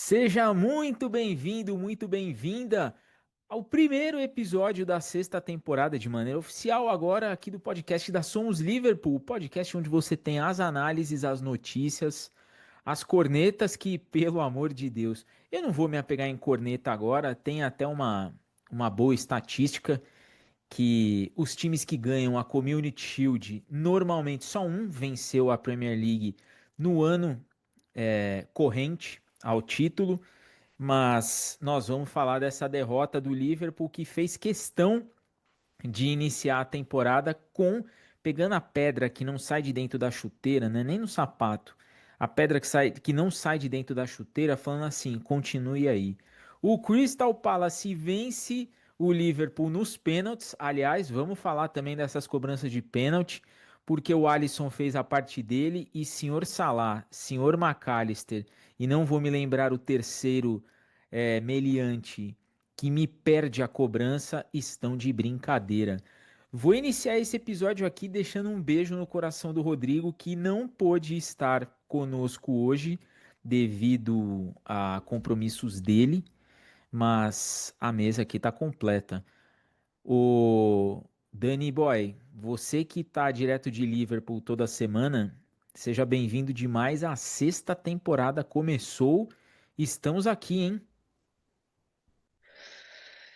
Seja muito bem-vindo, muito bem-vinda ao primeiro episódio da sexta temporada de maneira oficial agora aqui do podcast da Somos Liverpool, o podcast onde você tem as análises, as notícias, as cornetas que, pelo amor de Deus, eu não vou me apegar em corneta agora, tem até uma boa estatística que os times que ganham a Community Shield, normalmente só um venceu a Premier League no ano corrente ao título, mas nós vamos falar dessa derrota do Liverpool que fez questão de iniciar a temporada com pegando a pedra que não sai de dentro da chuteira, né? Nem no sapato. A pedra que não sai de dentro da chuteira, falando assim, continue aí. O Crystal Palace vence o Liverpool nos pênaltis. Aliás, vamos falar também dessas cobranças de pênalti, porque o Alisson fez a parte dele e senhor Salah, senhor McAllister, e não vou me lembrar o terceiro meliante que me perde a cobrança, estão de brincadeira. Vou iniciar esse episódio aqui deixando um beijo no coração do Rodrigo, que não pôde estar conosco hoje devido a compromissos dele, mas a mesa aqui tá completa. O Danny Boy, você que tá direto de Liverpool toda semana, seja bem-vindo demais. A sexta temporada começou. Estamos aqui, hein?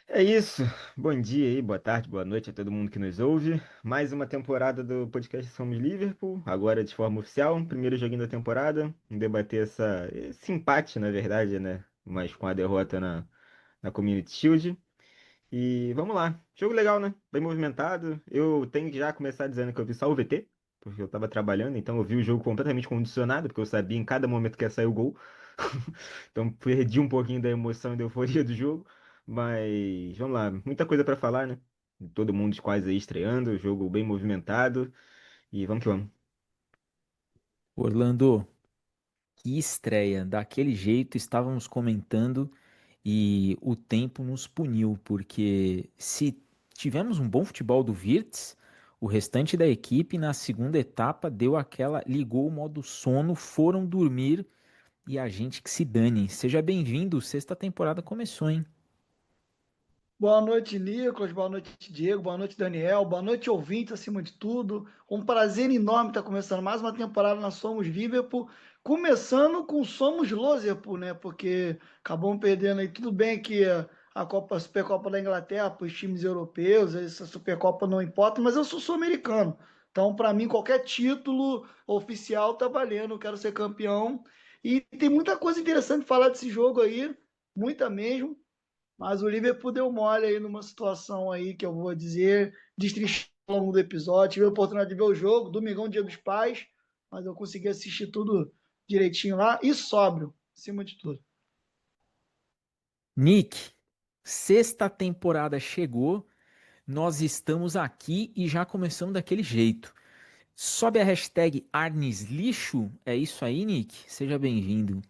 É isso. Bom dia aí, boa tarde, boa noite a todo mundo que nos ouve. Mais uma temporada do podcast Somos Liverpool, agora de forma oficial. Primeiro joguinho da temporada. Debater esse empate, na verdade, né? Mas com a derrota na Community Shield. E vamos lá. Jogo legal, né? Bem movimentado. Eu tenho que já começar dizendo que eu vi só o VT, porque eu tava trabalhando, então eu vi o jogo completamente condicionado, porque eu sabia em cada momento que ia sair o gol. Então perdi um pouquinho da emoção e da euforia do jogo. Mas vamos lá, muita coisa pra falar, né? Todo mundo quase aí estreando, o jogo bem movimentado. E vamos que vamos. Orlando, que estreia! Daquele jeito estávamos comentando e o tempo nos puniu, porque se tivemos um bom futebol do Wirtz, o restante da equipe na segunda etapa deu ligou o modo sono, foram dormir e a gente que se dane. Seja bem-vindo, sexta temporada começou, hein? Boa noite, Nicolas. Boa noite, Diego. Boa noite, Daniel. Boa noite, ouvintes, acima de tudo. Um prazer enorme estar começando mais uma temporada na Somos Liverpool. Começando com Somos Liverpool, né? Porque acabamos perdendo aí. Tudo bem que a Supercopa da Inglaterra para os times europeus, essa Supercopa não importa, mas eu sou sul-americano. Então, para mim, qualquer título oficial tá valendo. Eu quero ser campeão. E tem muita coisa interessante de falar desse jogo aí, muita mesmo. Mas o Liverpool deu mole aí numa situação aí que eu vou dizer, destrinchar ao longo do episódio. Tive a oportunidade de ver o jogo, domingão, Dia dos Pais, mas eu consegui assistir tudo direitinho lá e sóbrio, acima de tudo. Nick, sexta temporada chegou, nós estamos aqui e já começamos daquele jeito. Sobe a hashtag Arnes Lixo. É isso aí, Nick? Seja bem-vindo.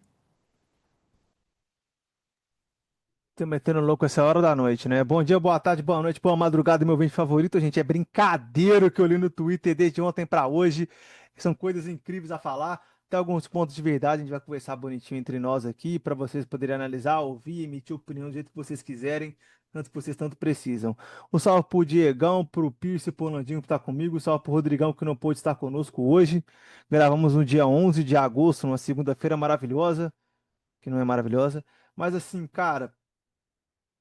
Tô metendo louco essa hora da noite, né? Bom dia, boa tarde, boa noite, boa madrugada, meu bem favorito, gente. É brincadeira o que eu li no Twitter desde ontem pra hoje. São coisas incríveis a falar. Tem alguns pontos de verdade, a gente vai conversar bonitinho entre nós aqui, pra vocês poderem analisar, ouvir, emitir opinião do jeito que vocês quiserem, tanto que vocês tanto precisam. Um salve pro Diegão, pro Pierce e pro Landinho que tá comigo, um salve pro Rodrigão que não pôde estar conosco hoje. Gravamos no dia 11 de agosto, numa segunda-feira maravilhosa, que não é maravilhosa, mas assim, cara.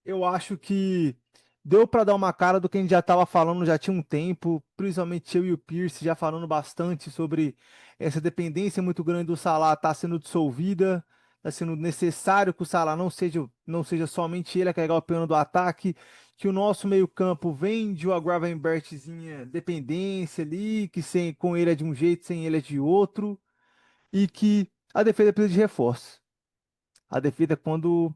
Eu acho que deu pra dar uma cara do que a gente já tava falando já tinha um tempo, principalmente eu e o Pierce já falando bastante sobre essa dependência muito grande do Salah tá sendo dissolvida, tá sendo necessário que o Salah não seja somente ele a carregar o piano do ataque, que o nosso meio-campo vem uma Gravenberchzinha dependência ali, que sem, com ele é de um jeito, sem ele é de outro, e que a defesa precisa de reforço. A defesa, quando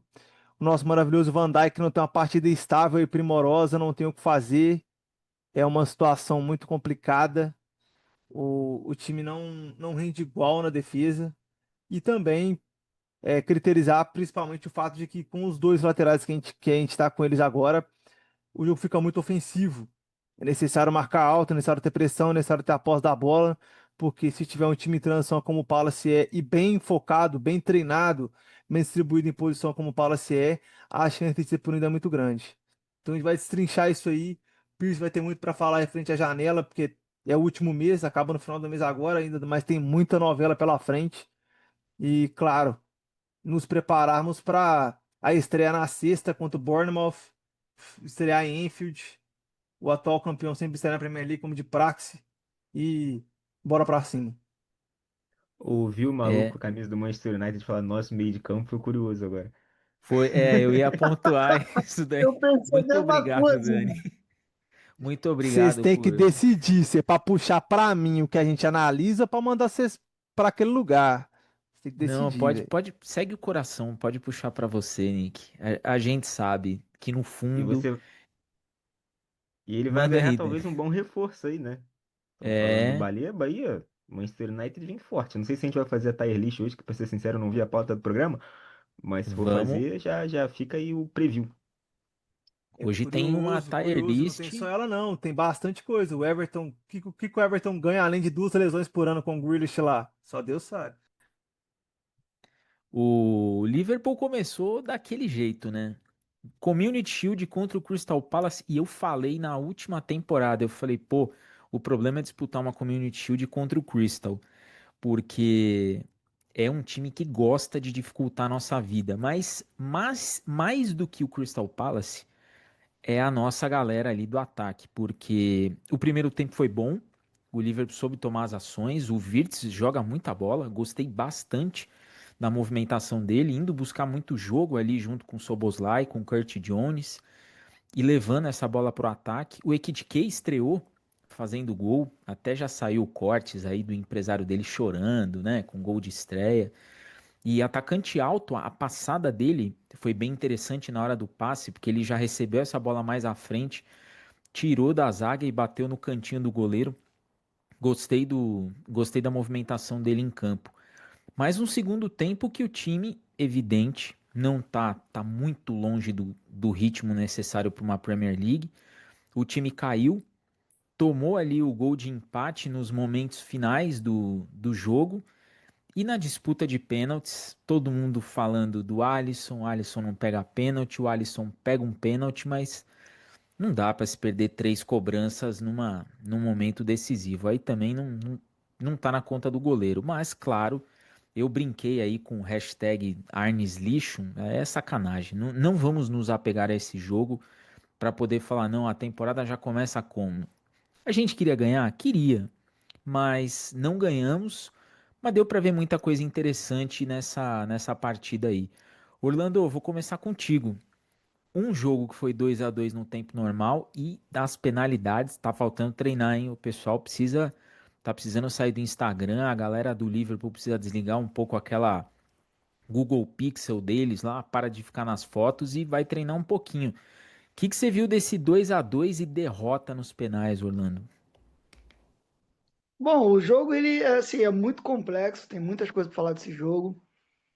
o nosso maravilhoso Van Dijk não tem uma partida estável e primorosa, não tem o que fazer. É uma situação muito complicada. O time não rende igual na defesa. E também criterizar principalmente o fato de que com os dois laterais que a gente está com eles agora, o jogo fica muito ofensivo. É necessário marcar alto, é necessário ter pressão, é necessário ter a posse da bola. porque se tiver um time em transição como o Palace é, e bem focado, bem treinado, bem distribuído em posição como o Palace é, a chance de ser punido é muito grande. Então a gente vai destrinchar isso aí. Pierce vai ter muito para falar em frente à janela, porque é o último mês, acaba no final do mês agora ainda, mas tem muita novela pela frente. E, claro, nos prepararmos para a estreia na sexta contra o Bournemouth, estrear em Anfield, o atual campeão sempre estreia na Premier League como de praxe e bora pra cima. Ouvi o maluco É, com a camisa do Manchester United falar nosso meio de campo, foi curioso agora. eu ia pontuar isso daí. Eu pensei a Muito mesma obrigado, coisa, Dani. irmão. Muito Vocês obrigado têm que por. decidir se é para puxar para mim o que a gente analisa para mandar vocês para aquele lugar. Você tem que Não, decidir, velho. segue o coração, pode puxar pra você, Nick. A gente sabe que no E fundo, você. E ele vai manda ganhar aí, Dani. talvez um bom reforço aí, né? Estão falando do É, Bahia. Manchester United vem forte. Não sei se a gente vai fazer a tier list hoje, que pra ser sincero, eu não vi a pauta do programa. Mas se for vamos. fazer, já fica aí o preview. É Hoje tem uma curioso, tier curioso, não tem list. só ela não, tem bastante coisa. O Everton, o que o Everton ganha além de 2 lesões por ano com o Grealish lá? Só Deus sabe. O Liverpool começou daquele jeito, né? Community Shield contra o Crystal Palace. E eu falei na última temporada, eu falei, pô, o problema é disputar uma Community Shield contra o Crystal. Porque é um time que gosta de dificultar a nossa vida. Mas mais do que o Crystal Palace, é a nossa galera ali do ataque. Porque o primeiro tempo foi bom, o Liverpool soube tomar as ações, o Wirtz joga muita bola, gostei bastante da movimentação dele, indo buscar muito jogo ali junto com o Szoboszlai, com o Curtis Jones e levando essa bola pro ataque. O Ekitike estreou fazendo gol, até já saiu cortes aí do empresário dele chorando, né, com gol de estreia. E atacante alto, a passada dele foi bem interessante na hora do passe, porque ele já recebeu essa bola mais à frente, tirou da zaga e bateu no cantinho do goleiro. Gostei da movimentação dele em campo. Mas um segundo tempo que o time, evidente, não tá muito longe do ritmo necessário para uma Premier League. O time caiu, tomou ali o gol de empate nos momentos finais do jogo. E na disputa de pênaltis, todo mundo falando do Alisson, o Alisson não pega pênalti, o Alisson pega um pênalti, mas não dá para se perder 3 cobranças num momento decisivo. Aí também não tá na conta do goleiro. Mas, claro, eu brinquei aí com o hashtag Arnes Lixo, é sacanagem. Não vamos nos apegar a esse jogo para poder falar, não, a temporada já começa como? A gente queria ganhar? Queria, mas não ganhamos. Mas deu para ver muita coisa interessante nessa partida aí. Orlando, eu vou começar contigo. Um jogo que foi 2-2 no tempo normal e das penalidades, tá faltando treinar, hein? O pessoal tá precisando sair do Instagram, a galera do Liverpool precisa desligar um pouco aquela Google Pixel deles lá, para de ficar nas fotos e vai treinar um pouquinho. O que você viu desse 2-2 e derrota nos penais, Orlando? Bom, o jogo ele assim, é muito complexo, tem muitas coisas para falar desse jogo.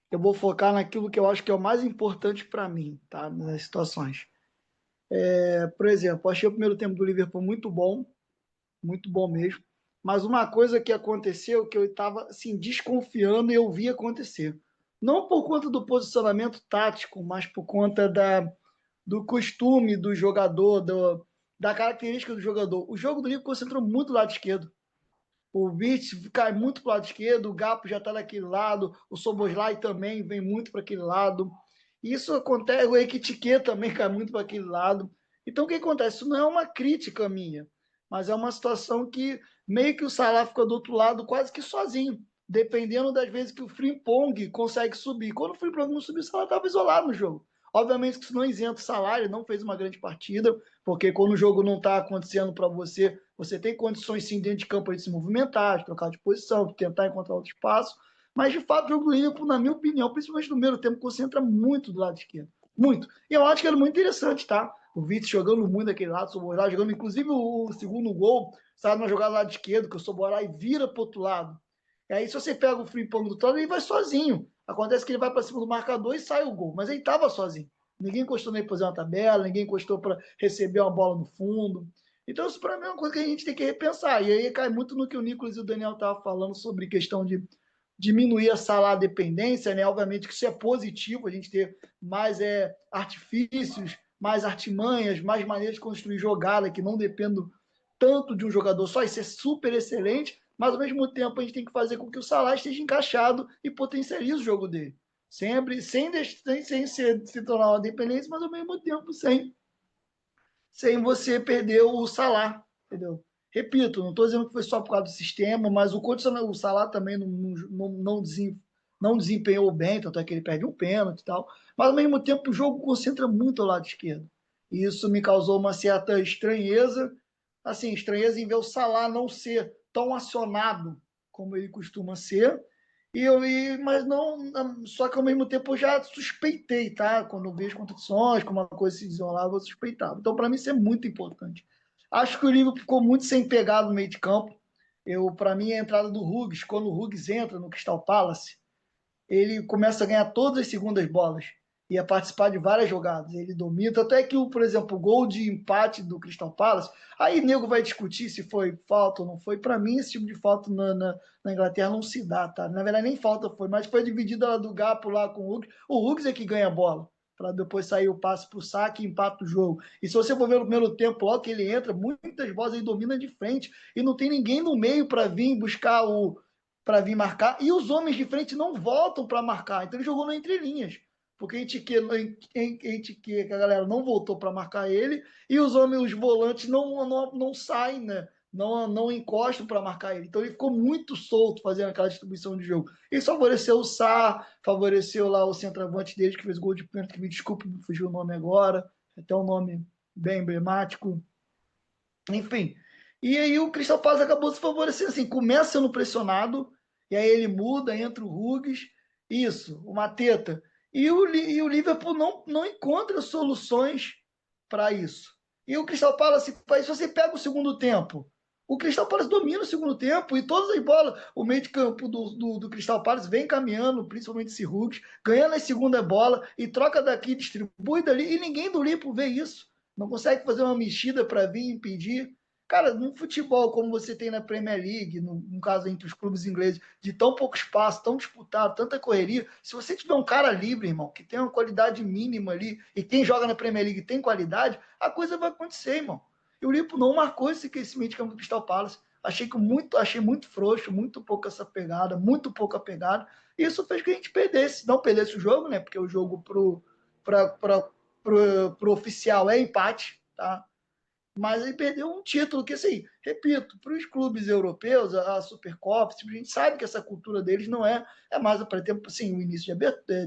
Eu vou focar naquilo que eu acho que é o mais importante para mim, tá? Nas situações. Por exemplo, achei o primeiro tempo do Liverpool muito bom mesmo. Mas uma coisa que aconteceu que eu estava assim, desconfiando e eu vi acontecer. Não por conta do posicionamento tático, mas por conta do costume do jogador, da característica do jogador. O jogo do Liverpool concentrou muito do lado esquerdo. O Vitz cai muito para o lado esquerdo, o Gapo já está daquele lado, o Soboslai também vem muito para aquele lado. Isso acontece, o Ekitike também cai muito para aquele lado. Então, o que acontece? Isso não é uma crítica minha, mas é uma situação que meio que o Salah fica do outro lado quase que sozinho, dependendo das vezes que o Frimpong consegue subir. Quando o Frimpong não subiu, o Salah estava isolado no jogo. Obviamente que isso não isenta o Salah, ele não fez uma grande partida, porque quando o jogo não está acontecendo para você, você tem condições sim dentro de campo de se movimentar, de trocar de posição, de tentar encontrar outro espaço. Mas de fato o jogo do Liverpool, na minha opinião, principalmente no primeiro tempo, concentra muito do lado esquerdo. Muito. E eu acho que era muito interessante, tá? O Vitz jogando muito daquele lado, o Soboslai jogando, inclusive o segundo gol, sai numa jogada do lado esquerdo, que o Soboslai vira para o outro lado. E aí, se você pega o Frimpong do outro lado, ele vai sozinho. Acontece que ele vai para cima do marcador e sai o gol, mas ele estava sozinho. Ninguém encostou nele para fazer uma tabela, ninguém encostou para receber uma bola no fundo. Então, isso para mim é uma coisa que a gente tem que repensar. E aí cai muito no que o Nicolas e o Daniel estavam falando sobre questão de diminuir a salário dependência, né? Obviamente que isso é positivo, a gente ter mais artifícios, mais artimanhas, mais maneiras de construir jogada que não dependam tanto de um jogador só. Isso é super excelente, mas ao mesmo tempo a gente tem que fazer com que o salário esteja encaixado e potencialize o jogo dele. Sempre sem se tornar uma dependência, mas ao mesmo tempo sem você perder o salário, entendeu? Repito, não estou dizendo que foi só por causa do sistema, mas o Salah também não desempenhou bem, tanto é que ele perde um pênalti e tal. Mas ao mesmo tempo o jogo concentra muito ao lado esquerdo. E isso me causou uma certa estranheza, assim, estranheza em ver o Salah não ser tão acionado como ele costuma ser. Mas não, só que ao mesmo tempo eu já suspeitei, tá? Quando eu vejo competições, como uma coisa se desenrolava, eu suspeitava. Então, para mim, isso é muito importante. Acho que o Liverpool ficou muito sem pegar no meio de campo. Para mim, a entrada do Hughes, quando o Hughes entra no Crystal Palace, ele começa a ganhar todas as segundas bolas e a participar de várias jogadas. Ele domina, até que, por exemplo, o gol de empate do Crystal Palace, aí o nego vai discutir se foi falta ou não foi. Para mim, esse tipo de falta na Inglaterra não se dá, tá? Na verdade, nem falta foi, mas foi dividida lá do Gapo lá com o Hughes. O Hughes é que ganha a bola, para depois sair o passe para o saque e empata o jogo. E se você for ver no primeiro tempo, logo que ele entra, muitas bolas ele domina de frente e não tem ninguém no meio para vir buscar para vir marcar, e os homens de frente não voltam para marcar. Então ele jogou no entrelinhas, porque a gente que a galera não voltou para marcar ele, e os homens, os volantes, não saem, né? Não encostam para marcar ele. Então ele ficou muito solto fazendo aquela distribuição de jogo. Isso favoreceu o Sá, favoreceu lá o centroavante dele, que fez gol de pênalti, que me desculpe, me fugiu o nome agora, até um nome bem emblemático. Enfim. E aí o Crystal Palace acabou se favorecendo assim, começa sendo pressionado, e aí ele muda, entra o Hughes, isso, o Mateta. E o Liverpool não encontra soluções para isso. E o Crystal Palace, se você pega o segundo tempo, o Crystal Palace domina o segundo tempo e todas as bolas, o meio de campo do Crystal Palace vem caminhando, principalmente esse Hughes, ganhando a segunda bola e troca daqui, distribui dali, e ninguém do Liverpool vê isso. Não consegue fazer uma mexida para vir impedir. Cara, no futebol, como você tem na Premier League, no caso entre os clubes ingleses, de tão pouco espaço, tão disputado, tanta correria, se você tiver um cara livre, irmão, que tem uma qualidade mínima ali, e quem joga na Premier League tem qualidade, a coisa vai acontecer, irmão. E o Liverpool não marcou esse meio de campo do Crystal Palace. Achei muito frouxo, muito pouco essa pegada, muito pouca pegada. E isso fez que a gente perdesse. Não perdesse o jogo, né? Porque o jogo pro oficial é empate, tá? Mas ele perdeu um título que, assim, repito, para os clubes europeus, a Supercopa, a gente sabe que essa cultura deles não é mais para tempo, assim, o início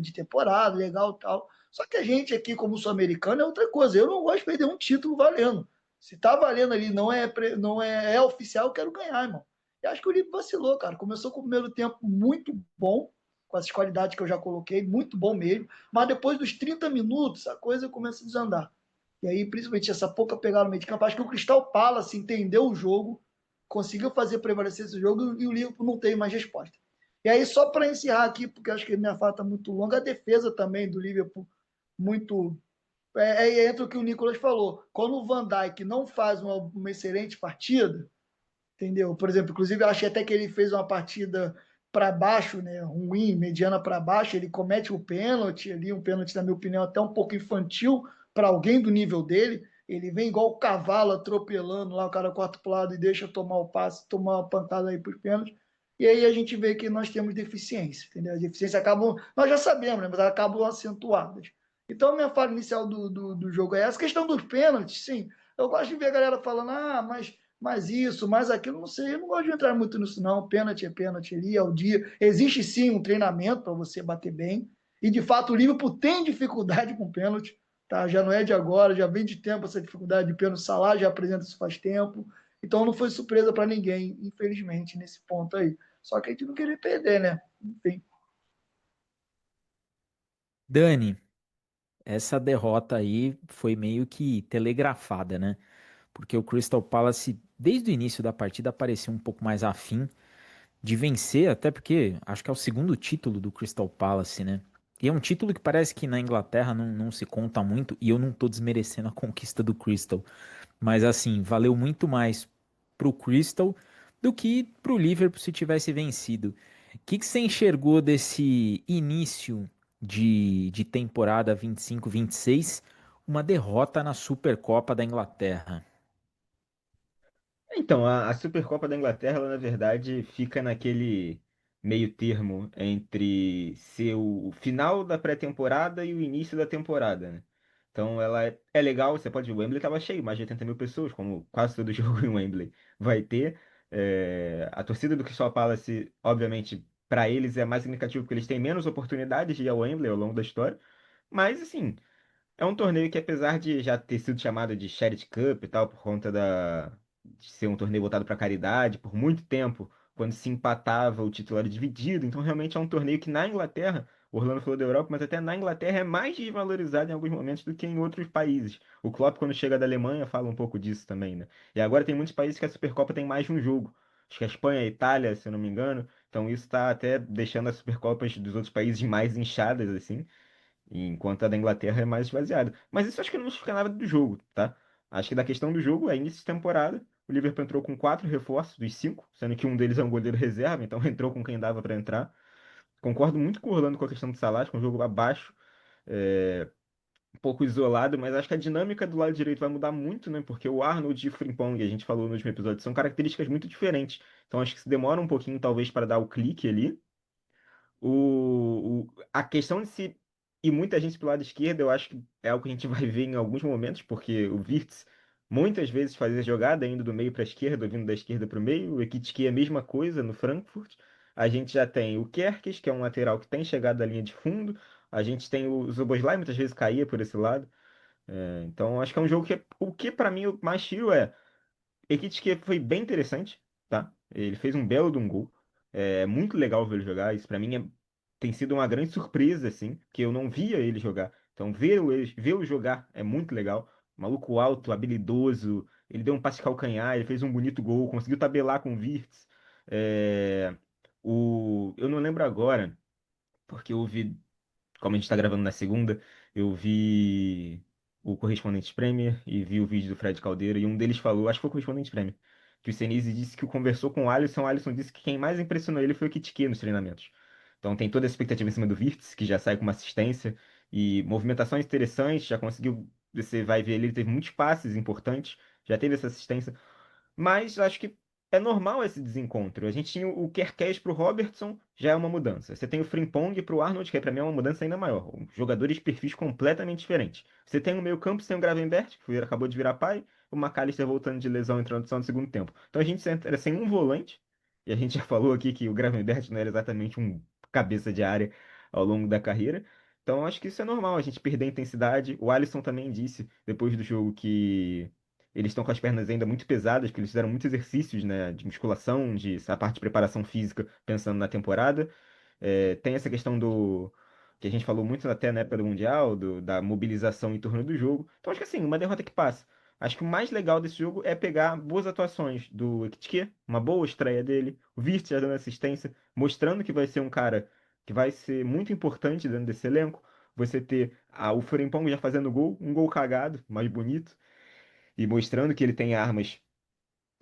de temporada, legal e tal. Só que a gente aqui, como sul-americano, é outra coisa. Eu não gosto de perder um título valendo. Se tá valendo ali, não é oficial, eu quero ganhar, irmão. E acho que o Liverpool vacilou, cara. Começou com o primeiro tempo muito bom, com essas qualidades que eu já coloquei, muito bom mesmo. Mas depois dos 30 minutos, a coisa começa a desandar. E aí, principalmente, essa pouca pegada no meio de campo. Acho que o Crystal Palace entendeu o jogo, conseguiu fazer prevalecer esse jogo e o Liverpool não teve mais resposta. E aí, só para encerrar aqui, porque acho que a minha fala está muito longa, a defesa também do Liverpool muito. Entra o que o Nicolas falou. Quando o Van Dijk não faz uma excelente partida, entendeu? Por exemplo, inclusive, eu achei até que ele fez uma partida para baixo, né, ruim, mediana para baixo, ele comete o pênalti ali, um pênalti, na minha opinião, até um pouco infantil para alguém do nível dele. Ele vem igual o cavalo atropelando lá, o cara corta para o lado e deixa tomar o passe, tomar uma pancada aí para os pênaltis. E aí a gente vê que nós temos deficiência, entendeu? As deficiências acabam, nós já sabemos, né, mas elas acabam acentuadas. Então, a minha fala inicial do jogo é essa. Questão dos pênaltis, sim. Eu gosto de ver a galera falando, mas isso, mais aquilo, não sei, eu não gosto de entrar muito nisso, não. Pênalti é pênalti ali, é o dia. Existe sim um treinamento para você bater bem. E de fato o Liverpool tem dificuldade com pênalti, tá? Já não é de agora, já vem de tempo essa dificuldade de pênalti. Salah já apresenta isso faz tempo. Então não foi surpresa para ninguém, infelizmente, nesse ponto aí. Só que a gente não queria perder, né? Enfim. Dani, essa derrota aí foi meio que telegrafada, né? Porque o Crystal Palace, desde o início da partida, parecia um pouco mais afim de vencer, até porque acho que é o segundo título do Crystal Palace, né? E é um título que parece que na Inglaterra não se conta muito, e eu não tô desmerecendo a conquista do Crystal. Mas assim, valeu muito mais pro Crystal do que pro Liverpool se tivesse vencido. O que você enxergou desse início de temporada 25-26, uma derrota na Supercopa da Inglaterra? Então, a Supercopa da Inglaterra, ela, na verdade, fica naquele meio termo entre ser o final da pré-temporada e o início da temporada, né? Então, ela é legal, você pode ver, o Wembley estava cheio, mais de 80 mil pessoas, como quase todo jogo em Wembley vai ter. A torcida do Crystal Palace, obviamente, para eles é mais significativo porque eles têm menos oportunidades de ir ao Wembley ao longo da história. Mas, assim, é um torneio que, apesar de já ter sido chamado de Charity Cup e tal, por conta de ser um torneio voltado para caridade, por muito tempo, quando se empatava, o título era dividido. Então, realmente é um torneio que na Inglaterra, o Orlando falou da Europa, mas até na Inglaterra é mais desvalorizado em alguns momentos do que em outros países. O Klopp, quando chega da Alemanha, fala um pouco disso também, né? E agora tem muitos países que a Supercopa tem mais de um jogo. Acho que a Espanha, a Itália, se eu não me engano. Então, isso está até deixando as Supercopas dos outros países mais inchadas, assim. Enquanto a da Inglaterra é mais esvaziada. Mas isso acho que não justifica nada do jogo, tá? Acho que da questão do jogo é início de temporada. O Liverpool entrou com 4 reforços dos 5, sendo que um deles é um goleiro reserva, então entrou com quem dava para entrar. Concordo muito com o Orlando com a questão do Salah, com o jogo abaixo, um pouco isolado, mas acho que a dinâmica do lado direito vai mudar muito, né? Porque o Arnold e o Frimpong, a gente falou no último episódio, são características muito diferentes. Então acho que se demora um pouquinho, talvez, para dar o clique ali. A questão de se e muita gente pro lado esquerdo, eu acho que é algo que a gente vai ver em alguns momentos, porque o Wirtz muitas vezes fazia jogada indo do meio para a esquerda, ou vindo da esquerda para o meio. O Ekitike é a mesma coisa no Frankfurt. A gente já tem o Kerkez, que é um lateral que tem chegado da linha de fundo. A gente tem o Szoboszlai, muitas vezes caía por esse lado. Então, acho que é um jogo que o que para mim o mais tiro é Ekitike foi bem interessante, tá? Ele fez um belo de um gol. É muito legal ver ele jogar. Isso pra mim tem sido uma grande surpresa, assim, que eu não via ele jogar. Então, vê-lo jogar é muito legal. Maluco alto, habilidoso. Ele deu um passe de calcanhar, ele fez um bonito gol, conseguiu tabelar com o Wirtz. É, eu não lembro agora, porque eu vi como a gente está gravando na segunda, eu vi o Correspondente Premier e vi o vídeo do Fred Caldeira, e um deles falou, acho que foi o Correspondente Premier, que o Senise disse que conversou com o Alisson disse que quem mais impressionou ele foi o Kitike nos treinamentos. Então tem toda a expectativa em cima do Wirtz, que já sai com uma assistência, e movimentações interessantes, já conseguiu, você vai ver ele teve muitos passes importantes, já teve essa assistência. Mas acho que é normal esse desencontro. A gente tinha o Kerkez pro Robertson, já é uma mudança. Você tem o Frimpong pro Arnold, que pra mim é uma mudança ainda maior. Jogadores de perfis completamente diferentes. Você tem o meio-campo sem o Gravenberch, que acabou de virar pai, o McAllister voltando de lesão, entrando só no segundo tempo. Então a gente era sem um volante, e a gente já falou aqui que o Gravenberch não era exatamente um cabeça de área ao longo da carreira. Então acho que isso é normal, a gente perder a intensidade. O Alisson também disse, depois do jogo, que eles estão com as pernas ainda muito pesadas, porque eles fizeram muitos exercícios, né, de musculação, de a parte de preparação física, pensando na temporada. Tem essa questão do que a gente falou muito até na época do Mundial, da mobilização em torno do jogo. Então acho que assim, uma derrota que passa. Acho que o mais legal desse jogo é pegar boas atuações do Ekitike, uma boa estreia dele, o Wirtz já dando assistência, mostrando que vai ser um cara que vai ser muito importante dentro desse elenco. Você ter o Frimpong já fazendo gol, um gol cagado, mais bonito e mostrando que ele tem armas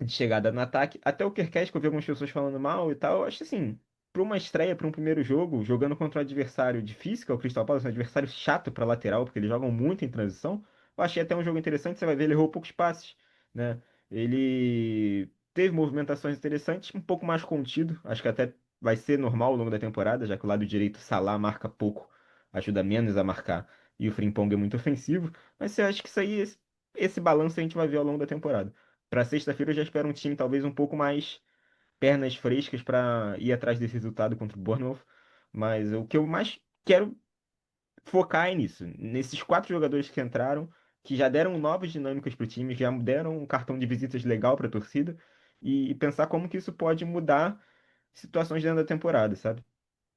de chegada no ataque. Até o Kerkez, que eu vi algumas pessoas falando mal e tal, eu acho assim, para uma estreia, para um primeiro jogo, jogando contra um adversário difícil, que é o Crystal Palace, um adversário chato para lateral, porque eles jogam muito em transição, eu achei até um jogo interessante, você vai ver, ele errou poucos passes, né? Ele teve movimentações interessantes, um pouco mais contido, acho que até vai ser normal ao longo da temporada, já que o lado direito, Salah marca pouco, ajuda menos a marcar, e o Frimpong é muito ofensivo, mas eu acho que isso aí, esse balanço a gente vai ver ao longo da temporada. Para sexta-feira eu já espero um time talvez um pouco mais pernas frescas para ir atrás desse resultado contra o Bournemouth. Mas o que eu mais quero focar é nisso. Nesses 4 jogadores que entraram, que já deram novas dinâmicas para o time, já deram um cartão de visitas legal para a torcida. E pensar como que isso pode mudar situações dentro da temporada, sabe?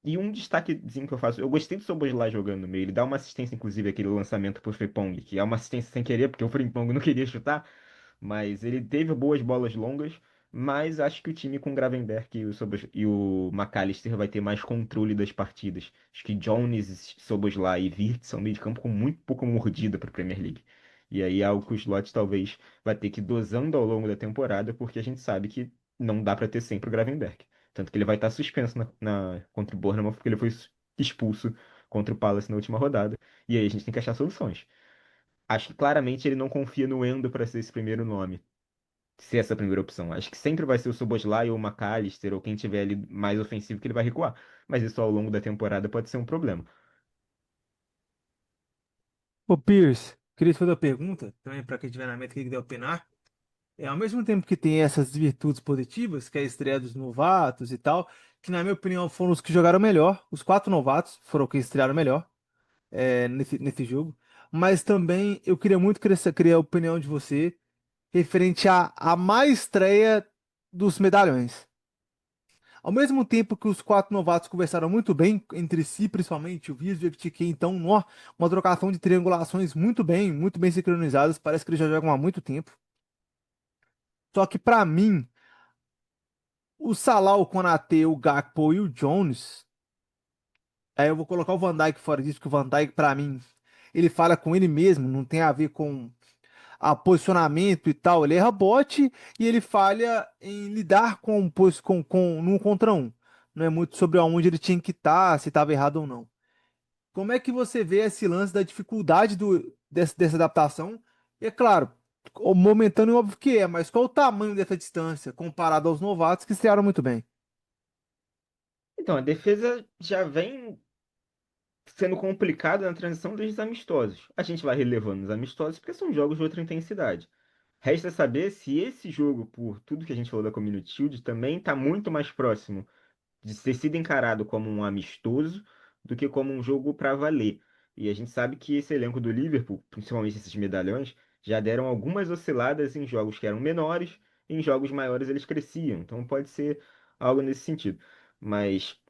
E um destaquezinho que eu faço, eu gostei do Szoboszlai jogando no meio. Ele dá uma assistência, inclusive, aquele lançamento pro Frimpong, que é uma assistência sem querer, porque o Frimpong não queria chutar. Mas ele teve boas bolas longas, mas acho que o time com o Gravenberch e o McAllister vai ter mais controle das partidas. Acho que Jones, Szoboszlai e Wirtz são meio de campo com muito pouca mordida para a Premier League. E aí é algo que o Slot talvez vai ter que ir dosando ao longo da temporada, porque a gente sabe que não dá para ter sempre o Gravenberch. Tanto que ele vai estar suspenso contra o Bournemouth, porque ele foi expulso contra o Palace na última rodada. E aí a gente tem que achar soluções. Acho que claramente ele não confia no Endo para ser esse primeiro nome, ser essa primeira opção. Acho que sempre vai ser o Szoboszlai ou o McAllister ou quem tiver ali mais ofensivo que ele vai recuar. Mas isso ao longo da temporada pode ser um problema. Ô, Pierce, queria te fazer uma pergunta, também para quem tiver na meta que quiser opinar. Ao mesmo tempo que tem essas virtudes positivas, que é a estreia dos novatos e tal, que na minha opinião foram os que jogaram melhor, os quatro novatos foram os que estrearam melhor nesse jogo, mas também eu queria muito querer a opinião de você referente à má estreia dos medalhões. Ao mesmo tempo que os quatro novatos conversaram muito bem entre si, principalmente o Vias e o FTQ, então, uma trocação de triangulações muito bem sincronizadas, parece que eles já jogam há muito tempo. Só que pra mim, o Salah, o Konaté, o Gakpo e o Jones, aí eu vou colocar o Van Dijk fora disso, porque o Van Dijk, pra mim, ele fala com ele mesmo, não tem a ver com posicionamento e tal. Ele erra bote e ele falha em lidar com num contra um. Não é muito sobre aonde ele tinha que estar, se estava errado ou não. Como é que você vê esse lance da dificuldade dessa adaptação? E é claro, o momentâneo óbvio que é, mas qual o tamanho dessa distância comparado aos novatos que estrearam muito bem? Então, a defesa já vem sendo complicada na transição dos amistosos. A gente vai relevando os amistosos porque são jogos de outra intensidade. Resta saber se esse jogo, por tudo que a gente falou da Community Shield, também está muito mais próximo de ter sido encarado como um amistoso do que como um jogo para valer. E a gente sabe que esse elenco do Liverpool, principalmente esses medalhões, já deram algumas osciladas em jogos que eram menores, e em jogos maiores eles cresciam. Então pode ser algo nesse sentido. Mas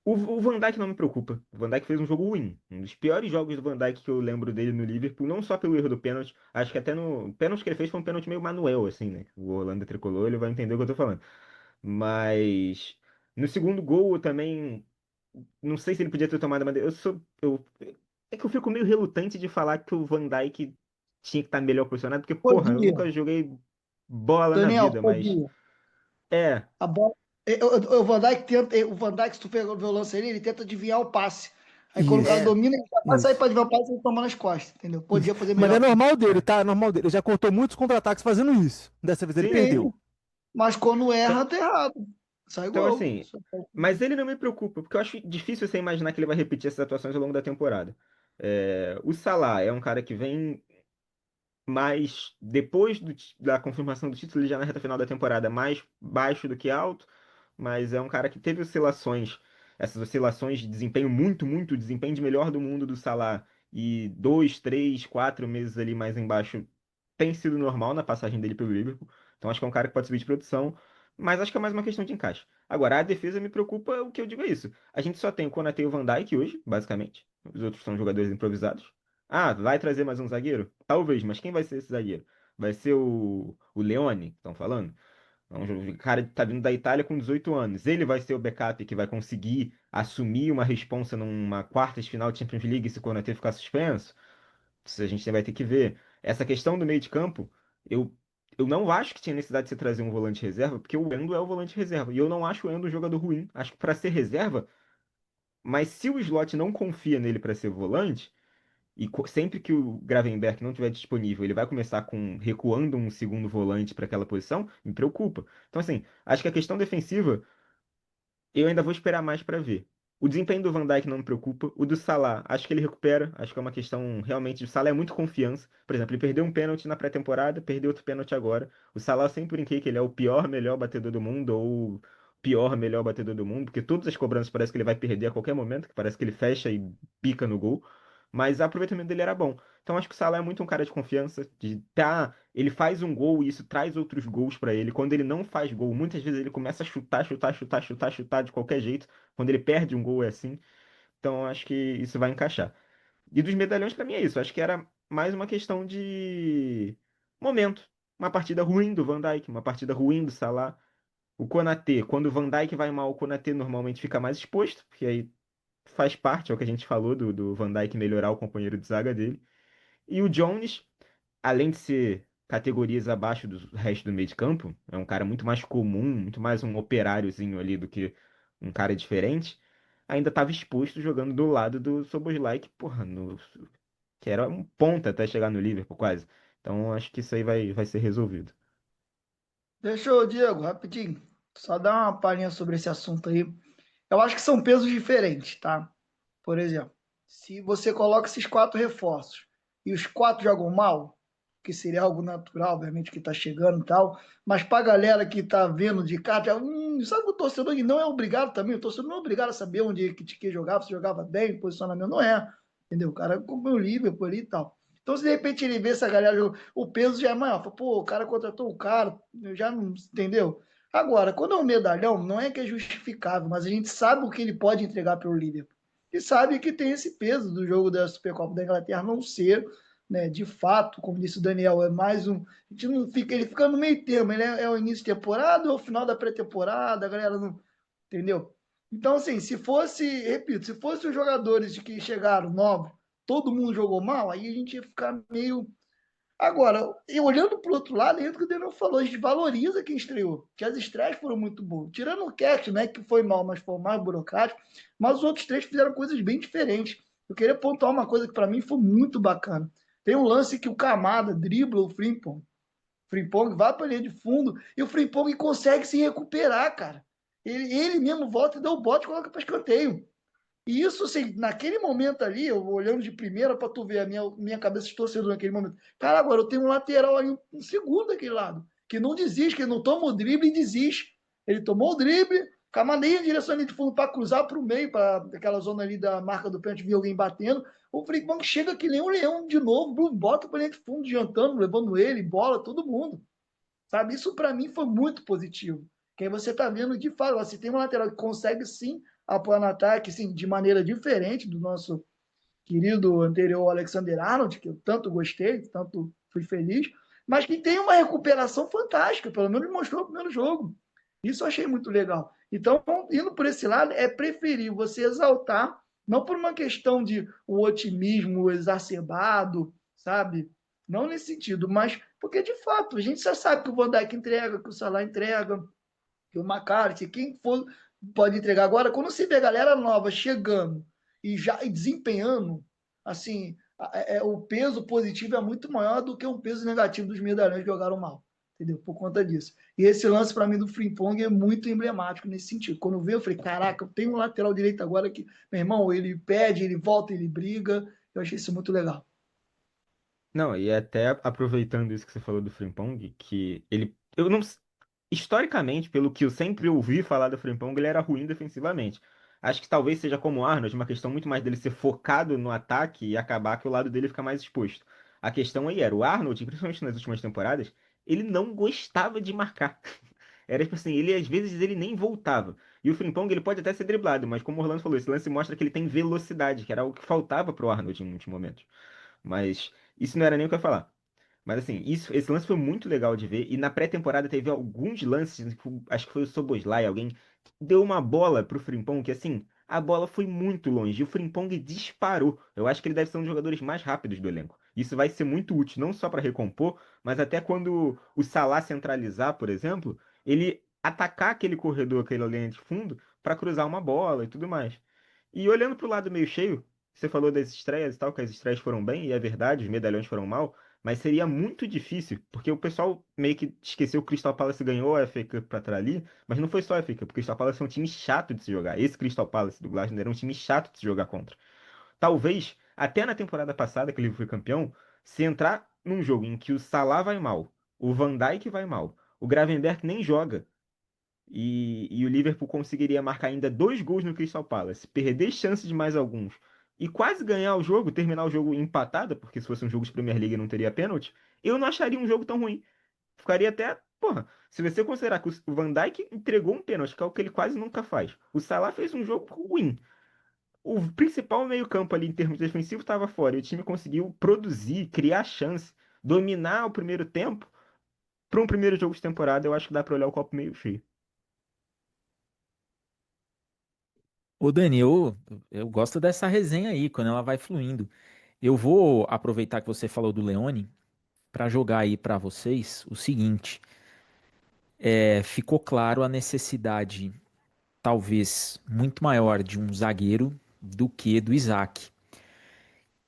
o Van Dijk não me preocupa. O Van Dijk fez um jogo ruim. Um dos piores jogos do Van Dijk que eu lembro dele no Liverpool, não só pelo erro do pênalti, acho que até no pênalti que ele fez foi um pênalti meio manuel, assim, né? O Holanda tricolor, ele vai entender o que eu tô falando. Mas no segundo gol eu também não sei se ele podia ter tomado a bandeira. É que eu fico meio relutante de falar que o Van Dijk tinha que estar melhor posicionado, porque, porra, eu Podia. nunca joguei bola na Daniel, vida, mas podia. é, A bola. O Van Dijk tenta. O Van Dijk, se tu ver o lance ali, ele tenta desviar o passe. Aí quando ela é, domina, ele já vai sair Isso. para desviar o passe e ele toma nas costas, entendeu? Isso. Podia fazer Mas é melhor. normal dele, é. tá? É normal dele. Ele já cortou muitos contra-ataques fazendo isso. Dessa vez ele Sim. perdeu. Mas quando Então, erra, tá errado. Sai então, gol. assim, mas ele não me preocupa, porque eu acho difícil você imaginar que ele vai repetir essas atuações ao longo da temporada. O Salah é um cara que vem mais depois da confirmação do título, ele já na reta final da temporada, mais baixo do que alto, mas é um cara que teve oscilações, essas oscilações de desempenho muito, desempenho de melhor do mundo do Salah, e 2, 3, 4 meses ali mais embaixo tem sido normal na passagem dele pelo Liverpool. Então acho que é um cara que pode subir de produção, mas acho que é mais uma questão de encaixe. Agora, a defesa me preocupa, o que eu digo é isso. A gente só tem o Konaté e o Van Dijk hoje, basicamente. Os outros são jogadores improvisados. Ah, vai trazer mais um zagueiro? Talvez, mas quem vai ser esse zagueiro? Vai ser o Leone, que estão falando? É um cara que tá vindo da Itália com 18 anos. Ele vai ser o backup que vai conseguir assumir uma responsa numa quartas de final de Champions League se o Konaté ficar suspenso? Isso a gente vai ter que ver. Essa questão do meio de campo, eu, eu não acho que tinha necessidade de você trazer um volante reserva, porque o Endo é o volante reserva. E eu não acho o Endo um jogador ruim. Acho que para ser reserva, mas se o Slot não confia nele para ser volante, e sempre que o Gravenberch não estiver disponível, ele vai começar com recuando um segundo volante para aquela posição, me preocupa. Então, assim, acho que a questão defensiva eu ainda vou esperar mais para ver. O desempenho do Van Dijk não me preocupa. O do Salah, acho que ele recupera. Acho que é uma questão realmente. O Salah é muito confiança. Por exemplo, ele perdeu um pênalti na pré-temporada, perdeu outro pênalti agora. O Salah eu sempre brinquei que ele é o pior, melhor batedor do mundo, ou o pior, melhor batedor do mundo, porque todas as cobranças parece que ele vai perder a qualquer momento, que parece que ele fecha e pica no gol. Mas o aproveitamento dele era bom. Então acho que o Salah é muito um cara de confiança, ele faz um gol e isso traz outros gols pra ele. Quando ele não faz gol, muitas vezes ele começa a chutar de qualquer jeito. Quando ele perde um gol é assim. Então acho que isso vai encaixar. E dos medalhões pra mim é isso. Acho que era mais uma questão de momento. Uma partida ruim do Van Dijk, uma partida ruim do Salah. O Konaté, quando o Van Dijk vai mal, o Konaté normalmente fica mais exposto, porque aí faz parte, é o que a gente falou do Van Dijk melhorar o companheiro de zaga dele. E o Jones além de ser categorias abaixo do resto do meio de campo, é um cara muito mais comum, muito mais um operáriozinho ali do que um cara diferente, ainda estava exposto jogando do lado do Szoboszlai, que, porra, que era um ponta até chegar no Liverpool quase. Então acho que isso aí vai ser resolvido. Deixa eu, Diego, rapidinho, só dar uma palhinha sobre esse assunto aí. Eu acho que são pesos diferentes, tá? Por exemplo, se você coloca esses quatro reforços e os quatro jogam mal, que seria algo natural, obviamente, que está chegando e tal, mas para a galera que está vendo de cá, já, sabe que o torcedor que não é obrigado também, o torcedor não é obrigado a saber onde que jogava, se jogava bem, posicionamento, não é, entendeu? O cara comprou o Liverpool ali e tal. Então, se de repente ele vê essa galera, o peso já é maior, fala, pô, o cara contratou o cara, já não, entendeu? Agora, quando é um medalhão, não é que é justificável, mas a gente sabe o que ele pode entregar para o Liverpool e sabe que tem esse peso do jogo da Supercopa da Inglaterra não ser, né, de fato, como disse o Daniel, é mais um. A gente não fica, ele fica no meio termo, ele é o início de temporada ou o final da pré-temporada, a galera não. Entendeu? Então, assim, se fosse, repito, se fosse os jogadores que chegaram novos, todo mundo jogou mal, aí a gente ia ficar meio. Agora, e olhando para o outro lado, é o que o Daniel falou, a gente valoriza quem estreou, que as estreias foram muito boas. Tirando o Cat, né, que foi mal, mas foi mais burocrático, mas os outros três fizeram coisas bem diferentes. Eu queria pontuar uma coisa que para mim foi muito bacana. Tem um lance que o Camada dribla o Frimpong. O Frimpong vai para a linha de fundo e o Frimpong consegue se recuperar, cara. Ele mesmo volta e dá o bote e coloca para escanteio. E isso, assim, naquele momento ali, eu olhando de primeira para tu ver a minha cabeça de torcedor naquele momento. Cara, agora eu tenho um lateral ali, um segundo daquele lado, que não desiste, que não toma o drible e desiste. Ele tomou o drible, camadeia em direção ali de fundo para cruzar para o meio, para aquela zona ali da marca do pênalti, vi alguém batendo. O Frickman chega que nem um leão de novo, bota para dentro de fundo, jantando, levando ele, bola, todo mundo. Sabe? Isso para mim foi muito positivo. Que aí você está vendo de fato, se tem um lateral que consegue sim apoiar no ataque, sim, de maneira diferente do nosso querido anterior Alexander Arnold, que eu tanto gostei, tanto fui feliz, mas que tem uma recuperação fantástica, pelo menos mostrou no primeiro jogo. Isso eu achei muito legal. Então, indo por esse lado, é preferível você exaltar, não por uma questão de o otimismo exacerbado, sabe? Não nesse sentido, mas porque de fato a gente já sabe que o Van Dijk entrega, que o Salah entrega, que o McCarthy, quem for pode entregar. Agora, quando você vê a galera nova chegando e já desempenhando, assim, o peso positivo é muito maior do que um peso negativo dos medalhões que jogaram mal, entendeu? Por conta disso. E esse lance, para mim, do Frimpong é muito emblemático nesse sentido. Quando eu vi, eu falei, caraca, eu tenho um lateral direito agora que, meu irmão, ele pede, ele volta, ele briga. Eu achei isso muito legal. Não, e até aproveitando isso que você falou do Frimpong, que ele. Eu não. Historicamente, pelo que eu sempre ouvi falar do Frimpong, ele era ruim defensivamente. Acho que talvez seja como o Arnold, uma questão muito mais dele ser focado no ataque e acabar que o lado dele fica mais exposto. A questão aí era, o Arnold, principalmente nas últimas temporadas, ele não gostava de marcar. Era tipo assim, ele às vezes ele nem voltava. E o Frimpong ele pode até ser driblado, mas como o Orlando falou, esse lance mostra que ele tem velocidade, que era o que faltava pro Arnold em muitos momentos. Mas isso não era nem o que eu ia falar. Mas assim, esse lance foi muito legal de ver. E na pré-temporada teve alguns lances, tipo, acho que foi o Szoboszlai, alguém que deu uma bola pro Frimpong, que assim, a bola foi muito longe. E o Frimpong disparou. Eu acho que ele deve ser um dos jogadores mais rápidos do elenco. Isso vai ser muito útil, não só para recompor, mas até quando o Salah centralizar, por exemplo, ele atacar aquele corredor, aquela linha de fundo, para cruzar uma bola e tudo mais. E olhando pro lado meio cheio, você falou das estreias e tal, que as estreias foram bem, e é verdade, os medalhões foram mal. Mas seria muito difícil, porque o pessoal meio que esqueceu que o Crystal Palace ganhou a FA Cup pra trás ali, mas não foi só a FA Cup, porque o Crystal Palace é um time chato de se jogar. Esse Crystal Palace do Glasgow era um time chato de se jogar contra. Talvez, até na temporada passada, que ele foi campeão, se entrar num jogo em que o Salah vai mal, o Van Dijk vai mal, o Gravenberch nem joga, e o Liverpool conseguiria marcar ainda 2 gols no Crystal Palace, perder chances de mais alguns e quase ganhar o jogo, terminar o jogo empatado, porque se fosse um jogo de Premier League não teria pênalti, eu não acharia um jogo tão ruim. Ficaria até, porra, se você considerar que o Van Dijk entregou um pênalti, que é o que ele quase nunca faz. O Salah fez um jogo ruim. O principal meio-campo ali em termos defensivos estava fora, e o time conseguiu produzir, criar chance, dominar o primeiro tempo. Para um primeiro jogo de temporada, eu acho que dá para olhar o copo meio cheio. Ô, Dani, eu gosto dessa resenha aí, quando ela vai fluindo. Eu vou aproveitar que você falou do Leone para jogar aí para vocês o seguinte: ficou claro a necessidade, talvez muito maior, de um zagueiro do que do Isaac.